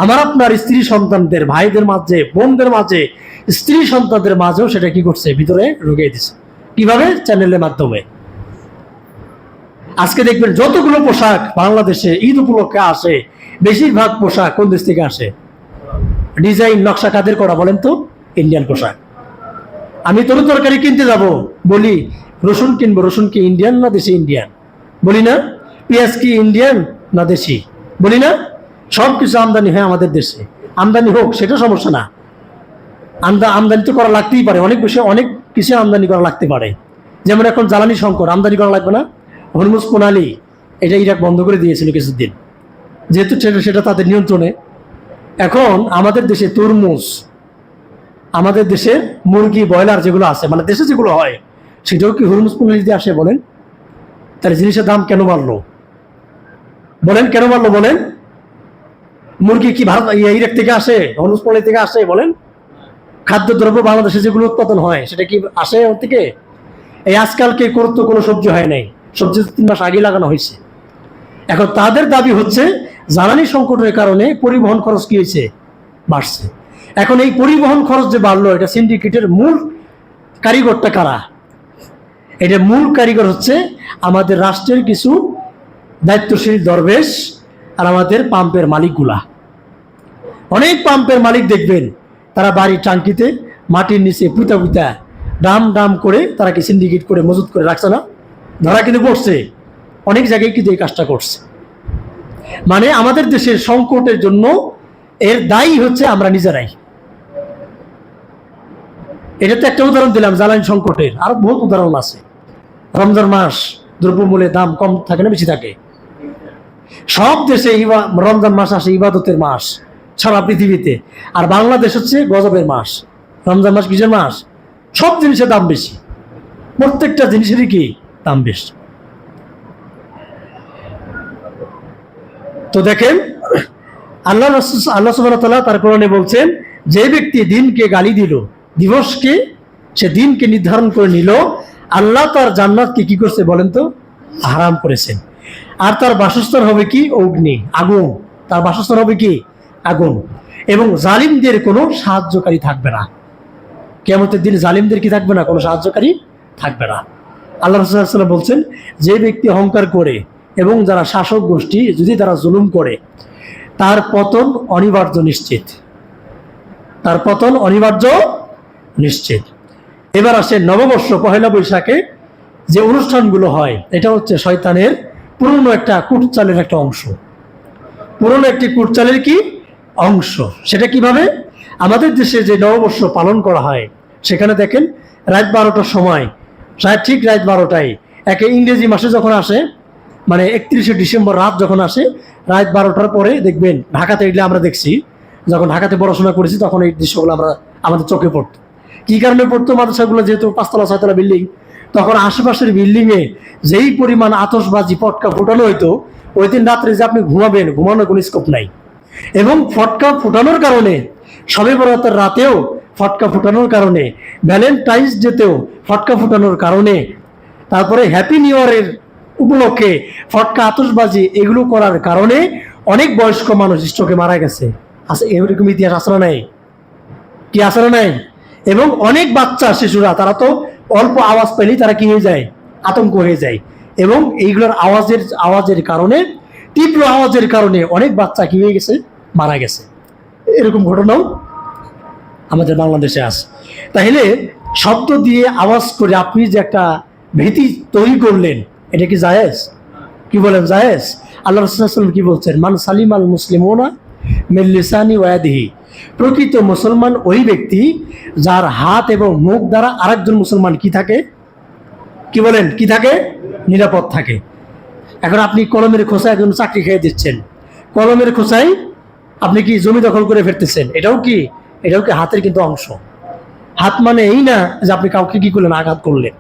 আমার আপনার স্ত্রী সন্তানদের, ভাইদের মাঝে, বোনদের মাঝে, স্ত্রী সন্তানদের মাঝেও সেটা কি করছে? ভিতরে ঢুকিয়ে দিচ্ছে। কিভাবে? চ্যানেলের মাধ্যমে। আজকে দেখবেন যতগুলো পোশাক বাংলাদেশে ঈদ উপলক্ষে আসে, বেশিরভাগ পোশাক কোন দেশ থেকে আসে? ডিজাইন নকশা কাদের করা বলেন তো? ইন্ডিয়ান পোশাক। আমি তরকারি কিনতে যাব, বলি রসুন কিনবো, রসুন কি ইন্ডিয়ান না দেশি ইন্ডিয়ান? বলি না? পেঁয়াজ কি ইন্ডিয়ান না দেশি? বলি না? সব কিছু আমদানি হয় আমাদের দেশে। আমদানি হোক, সেটা সমস্যা না। আমদানি তো করা লাগতেই পারে, অনেক বেশি অনেক কিছু আমদানি করা লাগতে পারে। যেমন এখন জ্বালানি সংকট, আমদানি করা লাগবে না? হরমুজ প্রণালী এটা ইরাক বন্ধ করে দিয়েছিল কিছুদিন, যেহেতু সেটা তাদের নিয়ন্ত্রণে। এখন আমাদের দেশে তরমুজ, আমাদের দেশের মুরগি, ব্রয়লার যেগুলো আছে, মানে দেশে যেগুলো হয়, সেটাও কি হরমুজ প্রণালী দিয়ে আসে বলেন? তাহলে জিনিসের দাম কেন বাড়লো বলেন? কেন বাড়লো বলেন? মুরগি কি ভারত, ইরাক থেকে আসে? হরমুজ প্রণালী থেকে আসে বলেন? খাদ্যদ্রব্য বাংলাদেশে যেগুলো উৎপাদন হয় সেটা কি আসে ওর থেকে? এই আজকালকে করতো কোনো সবজি হয় নাই, সবজি 3 মাস আগে লাগানো হয়েছে। এখন তাদের দাবি হচ্ছে জ্বালানি সংকটের কারণে পরিবহন খরচ কি হয়েছে? বাড়ছে। এখন এই পরিবহন খরচ যে বাড়লো, এটা সিন্ডিকেটের মূল কারিগরটা কারা? এটা মূল কারিগর হচ্ছে আমাদের রাষ্ট্রের কিছু দায়িত্বশীল দরবেশ আর আমাদের পাম্পের মালিকগুলা। অনেক পাম্পের মালিক দেখবেন তারা বাড়ির টাঙ্কিতে মাটির নিচে পুঁতা পুঁতা ডাম ডাম করে তারা কি সিন্ডিকেট করে মজুত করে রাখছে না? ধরা কিন্তু পড়ছে, অনেক জায়গায় কিন্তু এই কাজটা করছে। মানে আমাদের দেশের সংকটের জন্য এর দায়ী হচ্ছে আমরা নিজেরাই। এটা তো একটা উদাহরণ দিলাম জ্বালানি সংকটের, আরো বহুত উদাহরণ আছে। রমজান মাস, দ্রব্যমূল্যের দাম কম থাকে না বেশি থাকে? সব দেশে রমজান মাস আসে ইবাদতের মাস, সারা পৃথিবীতে। আর বাংলাদেশ হচ্ছে গজবের মাস। রমজান মাস কিসের মাস? সব জিনিসের দাম বেশি, প্রত্যেকটা জিনিসেরই কি দাম বেশি। তো দেখেন আল্লাহ সুবহানাহু ওয়া তাআলা তার কোরআনে বলছেন, যে ব্যক্তি দিনকে গালি দিল, দিবসকে, সে দিনকে নির্ধারণ করে নিল, আল্লাহ তার জান্নাতকে কি করছে বলেন তো? হারাম করেছেন। আর তার বাসস্থান হবে কি? অগ্নি, আগুন। তার বাসস্থান হবে কি? আগুন। এবং জালিমদের কোনো সাহায্যকারী থাকবে না। কিয়ামতের দিন জালিমদের কি থাকবে না? কোনো সাহায্যকারী থাকবে না। আল্লাহ রাসূল সাল্লাল্লাহু আলাইহি ওয়াসাল্লাম বলছেন, যে ব্যক্তি অহংকার করে এবং যারা শাসক গোষ্ঠী যদি তারা জুলুম করে, তার পতন অনিবার্য নিশ্চিত। তার পতন অনিবার্য নিশ্চিত। এবার আসে নববর্ষ, পহেলা বৈশাখে যে অনুষ্ঠানগুলো হয়, এটা হচ্ছে শয়তানের পুরনো একটা কুটচালের একটা অংশ। পুরনো একটি কুটচালের কি অংশ? সেটা কিভাবে? আমাদের দেশে যে নববর্ষ পালন করা হয়, সেখানে দেখেন রাত 12টার সময়, ঠিক রাত 12টায়, একে ইংরেজি মাসে যখন আসে, মানে 31শে ডিসেম্বর রাত যখন আসে, রাত 12টার পরে দেখবেন ঢাকাতে, এগুলো আমরা দেখছি, যখন ঢাকাতে পড়াশোনা করেছি তখন এই দৃশ্যগুলো আমাদের চোখে পড়তো। কি কারণে পড়তো? মাদ্রাসাগুলো যেহেতু 5তলা 6তলা বিল্ডিং, তখন আশেপাশের বিল্ডিংয়ে যেই পরিমাণ আতশবাজি পটকা ফুটানো হইতো, ওই দিন রাত্রে যে আপনি ঘুমাবেন, ঘুমানোর কোনো স্কোপ নাই। এবং ফটকা ফুটানোর কারণে, শবে বরাতের রাতেও ফটকা ফুটানোর কারণে, ভ্যালেন্টাইন্স ডেতেও ফটকা ফুটানোর কারণে, তারপরে হ্যাপি নিউ ইয়ারের উপলক্ষে ফটকা আতশবাজি এগুলো করার কারণে অনেক বয়স্ক মানুষ স্ট্রোকে মারা গেছে। আছে এরকম ইতিহাস আসলে নাই? কি আসলে নাই? এবং অনেক বাচ্চা শিশুরা, তারা তো অল্প আওয়াজ পেলেই তারা কি হয়ে যায়? আতঙ্ক হয়ে যায়। এবং এইগুলোর আওয়াজের কারণে, তীব্র আওয়াজের কারণে অনেক বাচ্চা কি হয়ে গেছে? মারা গেছে। এরকম ঘটনাও আমাদের বাংলাদেশে আছে। তাহলে শব্দ দিয়ে আওয়াজ করে আপনি যে একটা ভীতি তৈরি করলেন, এটা কি জায়েজ? কি বলেন, জায়েজ? আল্লাহ রাসূল সাল্লাল্লাহু আলাইহি ওয়াসাল্লাম কি বলছেন? মান সালিমাল মুসলিমুনা মিন লিসানি ওয়া ইয়াদিহি, প্রকৃত মুসলমান ওই ব্যক্তি যার হাত এবং মুখ দ্বারা আরেকজন মুসলমান কি থাকে? কি বলেন, কি থাকে? নিরাপদ থাকে। এখন আপনি কলমের খোঁচায় একজন চাকরি খেয়ে দিচ্ছেন, কলমের খোঁচায় আপনি কি জমি দখল করে ফেলতেছেন, এটাও কি হাতের কিন্তু অংশ। হাত মানে এই না যে আপনি কাউকে কি করলেন, আঘাত করলেন।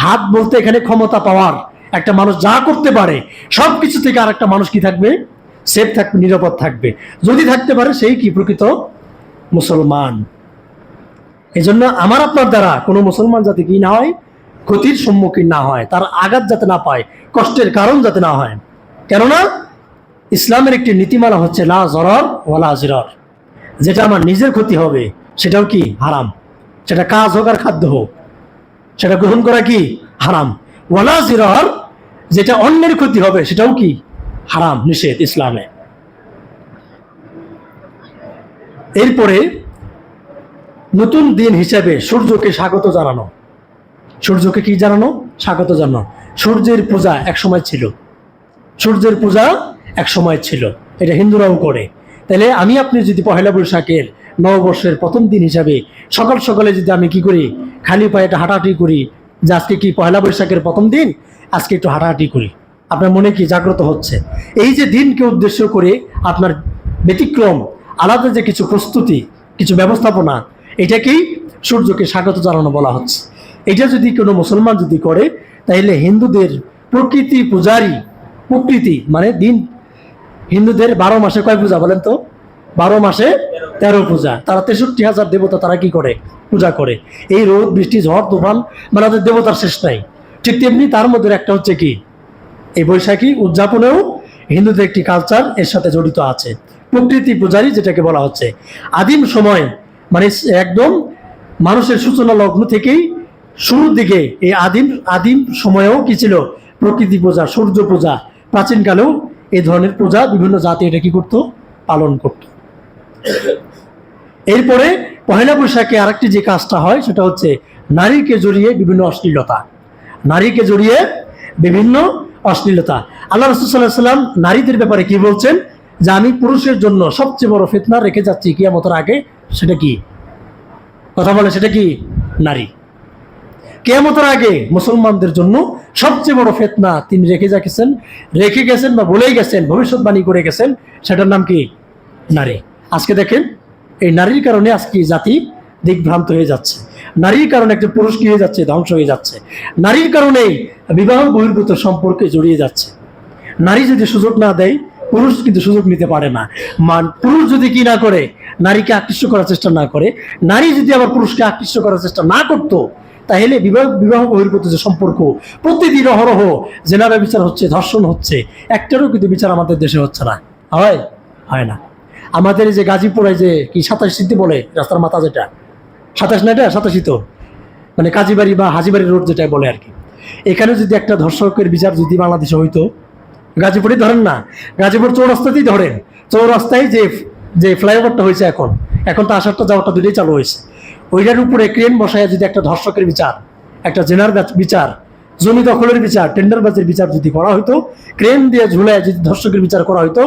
হাত বলতে এখানে ক্ষমতা পাওয়ার, একটা মানুষ যা করতে পারে সবকিছু থেকে আরেকটা মানুষ কি থাকবে? সেফ থাকবে, নিরাপদ থাকবে। যদি থাকতে পারে সেই কি প্রকৃত মুসলমান। এই জন্য আমার আপনার দ্বারা কোনো মুসলমান যাতে কি না হয়, ক্ষতির সম্মুখীন না হয়, তার আঘাত যাতে না পায়, কষ্টের কারণ যাতে না হয়। কেননা ইসলামের একটি নীতিমালা হচ্ছে লা যরার ওয়ালা জিরার। যেটা আমার নিজের ক্ষতি হবে সেটাও কি হারাম। সেটা কাজ হোক আর খাদ্য হোক, সেটা গ্রহণ করা কি হারাম। ওয়ালা জিরার, যেটা অন্যের ক্ষতি হবে সেটাও কি হারাম, নিষেধ ইসলামে। এরপরে নতুন দিন হিসেবে সূর্যকে স্বাগত জানানো। সূর্যকে কি জানানো? স্বাগত জানানো। সূর্যের পূজা এক সময় ছিল, সূর্যের পূজা এক সময় ছিল, এটা হিন্দুরাও করে। তাহলে আমি আপনি যদি পহেলা বৈশাখের নববর্ষের প্রথম দিন হিসাবে সকাল সকালে যদি আমি কি করি, খালি পায়ে একটা হাঁটাহাঁটি করি, যে আজকে কি পহেলা বৈশাখের প্রথম দিন, আজকে একটু হাঁটাহাঁটি করি, আপনার মনে কি জাগ্রত হচ্ছে? এই যে দিনকে উদ্দেশ্য করে আপনার ব্যতিক্রম আলাদা যে কিছু প্রস্তুতি, কিছু ব্যবস্থাপনা, এটাকেই সূর্যকে স্বাগত জানানো বলা হচ্ছে। এটা যদি কোনো মুসলমান যদি করে, তাহলে হিন্দুদের প্রকৃতি পূজারী, প্রকৃতি মানে দিন, হিন্দুদের 12 মাসে কয় পূজা বলেন তো? 12 মাসে 13 পূজা। তারা 63,000 দেবতা তারা কি করে? পূজা করে। এই রোদ বৃষ্টি ঝড় তুফান মানে তাদের দেবতার শেষ নাই। ঠিক তেমনি তার মধ্যে একটা হচ্ছে কি, এই বৈশাখী উদযাপনেও হিন্দুদের একটি কালচার এর সাথে জড়িত আছে, প্রকৃতি পূজারী যেটাকে বলা হচ্ছে। আদিম সময় মানে একদম মানুষের সূচনা লগ্ন থেকেই শুরুর দিকে এই আদিম সময়েও কি ছিল? প্রকৃতি পূজা, সূর্য পূজা। প্রাচীনকালেও এই ধরনের পূজা বিভিন্ন জাতি এটা কি করতো? পালন করত। এরপরে পহেলা বৈশাখে আরেকটি যে কাজটা হয় সেটা হচ্ছে নারীকে জড়িয়ে বিভিন্ন অশ্লীলতা, নারীকে জড়িয়ে বিভিন্ন অশ্লীলতা। আল্লাহ রাসূল সাল্লাল্লাহু আলাইহি ওয়াসাল্লাম নারীদের ব্যাপারে কি বলছেন? যে আমি পুরুষের জন্য সবচেয়ে বড় ফিতনা রেখে যাচ্ছি কিয়ামতের আগে। সেটা কি? কথা বলে, সেটা কি? নারী। কিয়ামতের আগে মুসলমানদের জন্য সবচেয়ে বড় ফিতনা তিনি রেখে গেছেন বা বলেই গেছেন, ভবিষ্যৎবাণী করে গেছেন, সেটার নাম কি? নারী। আজকে দেখেন এই নারীর কারণে আজকে জাতি দিকভ্রান্ত হয়ে যাচ্ছে, নারীর কারণে একটা পুরুষ কি হয়ে যাচ্ছে, ধ্বংস হয়ে যাচ্ছে, নারীর কারণেই বিবাহ বহির্ভূত সম্পর্কে জড়িয়ে যাচ্ছে। নারী যদি সুযোগ না দেয়, পুরুষ কিন্তু সুযোগ নিতে পারে না। পুরুষ যদি কি না করে, নারীকে আকৃষ্ট করার চেষ্টা না করে, নারী যদি আবার পুরুষকে আকৃষ্ট করার চেষ্টা না করতো, তাহলে বিবাহ বহির্ভূত যে সম্পর্ক প্রতিদিন অহরহ জেনারা বিচার হচ্ছে, ধর্ষণ হচ্ছে, একটারও কিন্তু বিচার আমাদের দেশে হচ্ছে না। হয়? হয় না। আমাদের এই যে গাজীপুরে যে কি 27 বলে রাস্তার মাথা, যেটা 27 না, এটা 87 তো, মানে কাজীবাড়ি বা হাজিবাড়ি রোড যেটা বলে আর কি, এখানে যদি একটা ধর্ষকের বিচার যদি বাংলাদেশে হইতো, গাজীপুরে ধরেন না, গাজীপুর চৌরাস্তাতেই ধরেন, চৌরাস্তায় যে যে ফ্লাইওভারটা হয়েছে এখন, এখন তো আসারটা যাওয়াটা দুটোই চালু হয়েছে, ওইটার উপরে ক্রেন বসায় যদি একটা ধর্ষকের বিচার, একটা জেনার বিচার, জমি দখলের বিচার, টেন্ডারবাজির বিচার যদি করা হইতো, ক্রেন দিয়ে ঝুলায় যদি ধর্ষকের বিচার করা হইতো,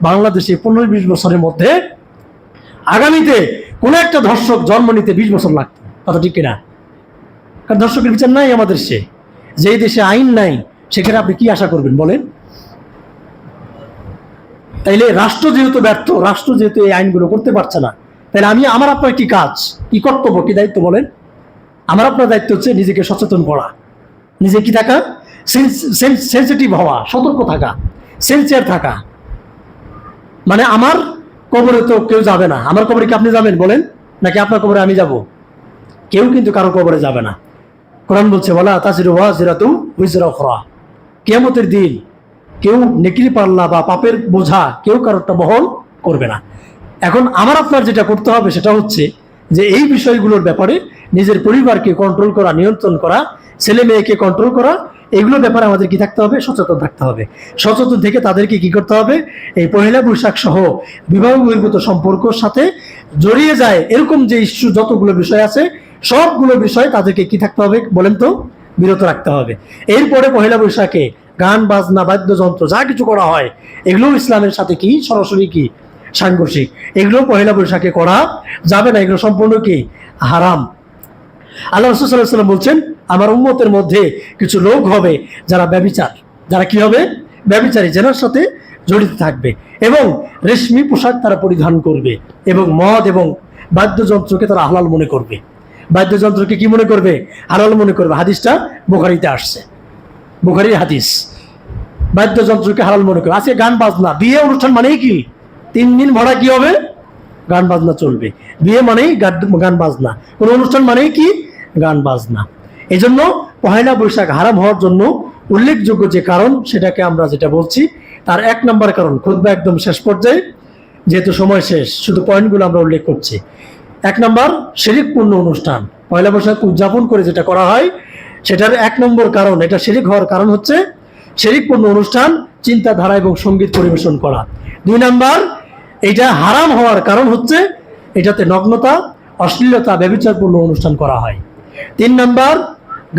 বাংলাদেশে 15-20 বছরের মধ্যে আগামীতে কোন একটা ধর্ষক জন্ম নিতে 20 বছর লাগতো। কথা ঠিক কিনা? কারণ ধর্ষকের বিচার নাই আমাদের দেশে। যেই দেশে আইন নাই সেখানে আপনি কি আশা করবেন বলেন? তাইলে রাষ্ট্র যেহেতু ব্যর্থ, রাষ্ট্র যেহেতু এই আইনগুলো করতে পারছে না, তাহলে আমার আপনার কি কাজ, কি কর্তব্য, কি দায়িত্ব বলেন? আমার আপনার দায়িত্ব হচ্ছে নিজেকে সচেতন করা, নিজে কি থাকা, সেন্সিটিভ হওয়া, সতর্ক থাকা, সেন্সিয়ার থাকা। মানে আমার কবরে তো কেউ যাবে না, আমার কবরে কি আপনি যাবেন বলেন, নাকি আপনার কবরে আমি যাব? কেউ কিন্তু কারো কবরে যাবে না। কোরআন বলছে ওয়ালা তাজিরু ওয়াজিরাতুম উযরা উখরা, কিয়ামতের দিন কেউ নেকির পাল্লা বা পাপের বোঝা কেউ কারোরটা বহন করবে না। এখন আমার আপনার যেটা করতে হবে সেটা হচ্ছে যে এই বিষয়গুলোর ব্যাপারে নিজের পরিবারকে কন্ট্রোল করা, নিয়ন্ত্রণ করা, ছেলে মেয়েকে কন্ট্রোল করা, এগুলোর ব্যাপারে আমাদের কি থাকতে হবে, সচেতন থাকতে হবে। সচেতন থেকে তাদেরকে কি করতে হবে, এই পহেলা বৈশাখ সহ বিবাহ বহির্ভূত সম্পর্কের সাথে জড়িয়ে যায় এরকম যে ইস্যু যতগুলো বিষয় আছে, সবগুলো বিষয় তাদেরকে কি থাকতে হবে বলেন তো, বিরত রাখতে হবে। এরপরে পহেলা বৈশাখে গান বাজনা বাদ্যযন্ত্র যা কিছু করা হয়, এগুলো ইসলামের সাথে কি সরাসরি কি সাংঘর্ষিক, এগুলো পহেলা বৈশাখে করা যাবে না, এগুলো সম্পূর্ণ কি হারাম। আল্লাহ রাসূল সাল্লাল্লাহু আলাইহি ওয়াসাল্লাম বলছেন, আমার উম্মতের মধ্যে কিছু লোক হবে যারা ব্যভিচার, যারা কি হবে, ব্যভিচারী, জেনার সাথে জড়িত থাকবে, এবং রেশমি পোশাক তারা পরিধান করবে, এবং মদ এবং বাদ্যযন্ত্রকে তারা হালাল মনে করবে। বাদ্যযন্ত্রকে কি মনে করবে, হালাল মনে করবে। হাদিসটা বুখারীতে আসছে, বুখারীর হাদিস। বাদ্যযন্ত্রকে হালাল মনে করবে। আজকে গান বাজনা, বিয়ে অনুষ্ঠান মানেই কি 3 দিন ভরা কি হবে, গান বাজনা চলবে। বিয়ে মানেই গান বাজনা, কোন অনুষ্ঠান মানেই কি গান বাজনা। এই জন্য পহেলা বৈশাখ হারাম হওয়ার জন্য উল্লেখযোগ্য যে কারণ, সেটাকে আমরা যেটা বলছি তার 1 নম্বর কারণ, খুতবা একদম শেষ পর্যায়ে, যেহেতু সময় শেষ, শুধু পয়েন্টগুলো আমরা উল্লেখ করছি। 1 নম্বর, শিরকপূর্ণ অনুষ্ঠান। পয়লা বৈশাখ উদযাপন করে যেটা করা হয় সেটার 1 নম্বর কারণ, এটা শিরক হওয়ার কারণ হচ্ছে শিরকপূর্ণ অনুষ্ঠান, চিন্তাধারা এবং সঙ্গীত পরিবেশন করা। 2 নম্বর, এটা হারাম হওয়ার কারণ হচ্ছে এটাতে নগ্নতা, অশ্লীলতা, ব্যভিচারপূর্ণ অনুষ্ঠান করা হয়। 3 নম্বর,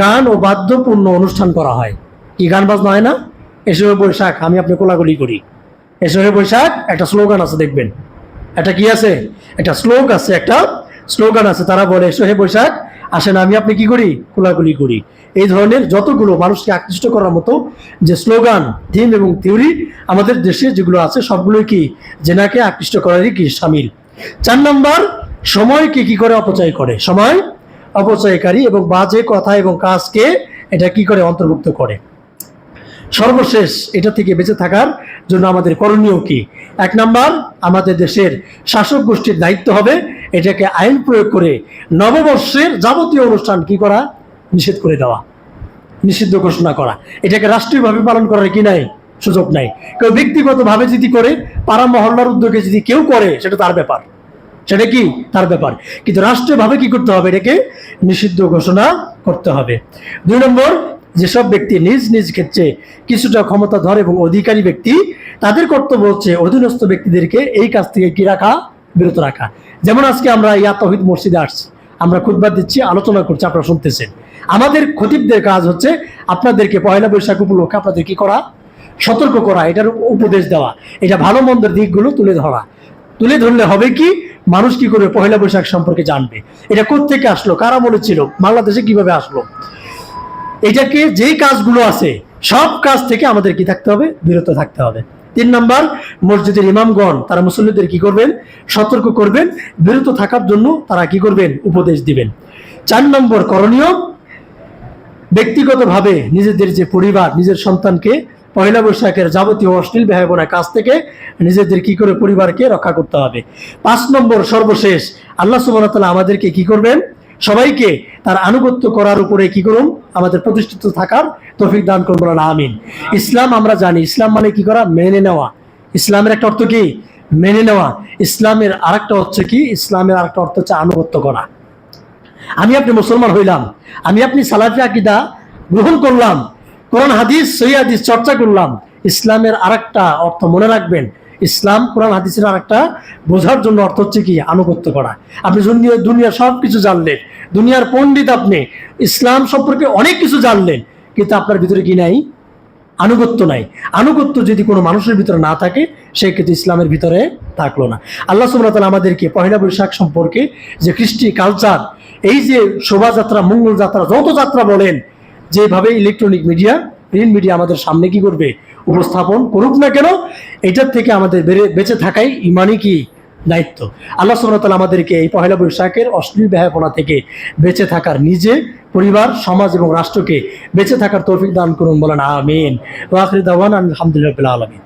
গান ও বাদ্যপূর্ণ অনুষ্ঠান করা হয়। কি গান বাজনা হয় না? এসে বৈশাখ আমি আপনি কোলাগুলি করি, এসে বৈশাখ একটা স্লোগান আছে দেখবেন, একটা কি আছে, একটা শ্লোক আছে, একটা স্লোগান আছে, তারা বলে এসে বৈশাখ আসেন আমি আপনি কি করি, কোলাগুলি করি। এই ধরনের যতগুলো মানুষকে আকৃষ্ট করার মতো যে স্লোগান, থিম এবং থিওরি আমাদের দেশে যেগুলো আছে, সবগুলোই কি জেনাকে আকৃষ্ট করারই কি সামিল। 4 নম্বর, সময়কে কি করে অপচয় করে, সময় অপচয়কারী এবং বাজে কথা এবং কাজকে এটা কি করে অন্তর্ভুক্ত করে। সর্বশেষ, এটা থেকে বেঁচে থাকার জন্য আমাদের করণীয় কি? 1 নম্বর, আমাদের দেশের শাসক গোষ্ঠীর দায়িত্ব হবে এটাকে আইন প্রয়োগ করে নববর্ষের যাবতীয় অনুষ্ঠান কি করা, নিষেধ করে দেওয়া, নিষিদ্ধ ঘোষণা করা। এটাকে রাষ্ট্রীয়ভাবে পালন করার কি নাই, সুযোগ নাই। কেউ ব্যক্তিগতভাবে যদি করে, পাড়া মহল্লার উদ্যোগে যদি কেউ করে, সেটা তার ব্যাপার, সেটা কি তার ব্যাপার, কিন্তু রাষ্ট্রীয়ভাবে কি করতে হবে, এটাকে নিষিদ্ধ ঘোষণা করতে হবে। 2 নম্বর, যেসব ব্যক্তি নিজ নিজ ক্ষেত্রে কিছুটা ক্ষমতাধর এবং অধিকারী ব্যক্তি, তাদের কর্তব্য হচ্ছে অধীনস্থ ব্যক্তিদেরকে এই কাজ থেকে কি রাখা, বিরত রাখা। যেমন আজকে আমরা ইয়া তাওহীদ মসজিদে আসছি, আমরা খুতবা দিচ্ছি, আলোচনা করছি, আপনারা শুনতেছেন। আমাদের খতিবদের কাজ হচ্ছে আপনাদেরকে পয়লা বৈশাখ উপলক্ষে আপনাদের কি করা, সতর্ক করা, এটার উপদেশ দেওয়া, এটা ভালো মন্দের দিকগুলো তুলে ধরা। তুলে ধরলে হবে কি, মানুষ কি করে পয়লা বৈশাখ সম্পর্কে জানবে, এটা কোত্থেকে আসলো, কারা বলেছিল, বাংলাদেশে কিভাবে আসলো। এটাকে যেই কাজগুলো আছে সব কাজ থেকে আমাদের কি থাকতে হবে, বিরত থাকতে হবে। 3 নাম্বার, মসজিদের ইমামগণ তারা মুসল্লিদের কি করবেন? সতর্ক করবেন, বিরত থাকার জন্য তারা কি করবেন? উপদেশ দিবেন। 4 নম্বর করণীয়, ব্যক্তিগতভাবে নিজেদের যে পরিবার, নিজের সন্তানকে পয়লা বৈশাখের যাবতীয় অশ্লীল বেহায়াপনার কাছ থেকে নিজেদের কি করে পরিবারকে রক্ষা করতে হবে। 5 নম্বর সর্বশেষ, আল্লাহ সুবহানাহু ওয়া তাআলা আমাদেরকে কি করবেন? সবাইকে তার আনুগত্য করার উপরে কি করুন? আমাদের প্রতিষ্ঠিত থাকার তৌফিক দান করুন, বলেন আমিন। ইসলাম আমরা জানি, ইসলাম মানে কি করা? মেনে নেওয়া। ইসলামের একটা অর্থ কি? মেনে নেওয়া। ইসলামের আরেকটা হচ্ছে কি? ইসলামের আরেকটা অর্থ হচ্ছে আনুগত্য করা। আমি আপনি মুসলমান হইলাম, আমি আপনি সালাফি আকীদা গ্রহণ করলাম, কোরআন হাদিস সহিহ হাদিস চর্চা করলাম। ইসলামের আরেকটা অর্থ মনে রাখবেন, ইসলাম কোরআন হাদিসের আরেকটা বোঝার জন্য অর্থ হচ্ছে কি? আনুগত্য করা। আপনি দুনিয়ার সব কিছু জানলেন, দুনিয়ার পণ্ডিত আপনি, ইসলাম সম্পর্কে অনেক কিছু জানলেন, কিন্তু আপনার ভিতরে কি নাই? আনুগত্য নাই। আনুগত্য যদি কোনো মানুষের ভিতরে না থাকে, সে কিন্তু ইসলামের ভিতরে থাকলো না। আল্লাহ সুবহানাহু ওয়া তাআলা আমাদেরকে পয়লা বৈশাখ সম্পর্কে যে কৃষ্টি কালচার, এই যে শোভাযাত্রা, মঙ্গল যাত্রা, যত যাত্রা বলেন, যেভাবে ইলেকট্রনিক মিডিয়া, প্রিন্ট মিডিয়া আমাদের সামনে কি করবে? উপস্থাপন করুক না কেন, এটার থেকে আমাদের বেঁচে থাকাই ইমানই কি? দায়িত্ব। আল্লাহ সুবহানাহু ওয়া তাআলা আমাদেরকে এই পয়লা বৈশাখের অশ্লীল বেহায়াপনা থেকে বেঁচে থাকার, নিজে, পরিবার, সমাজ এবং রাষ্ট্রকে বেঁচে থাকার তৌফিক দান করুন, বলেন আমিন। ওয়া আখিরু দাওয়ানা আলহামদুলিল্লাহি রাব্বিল আলামিন।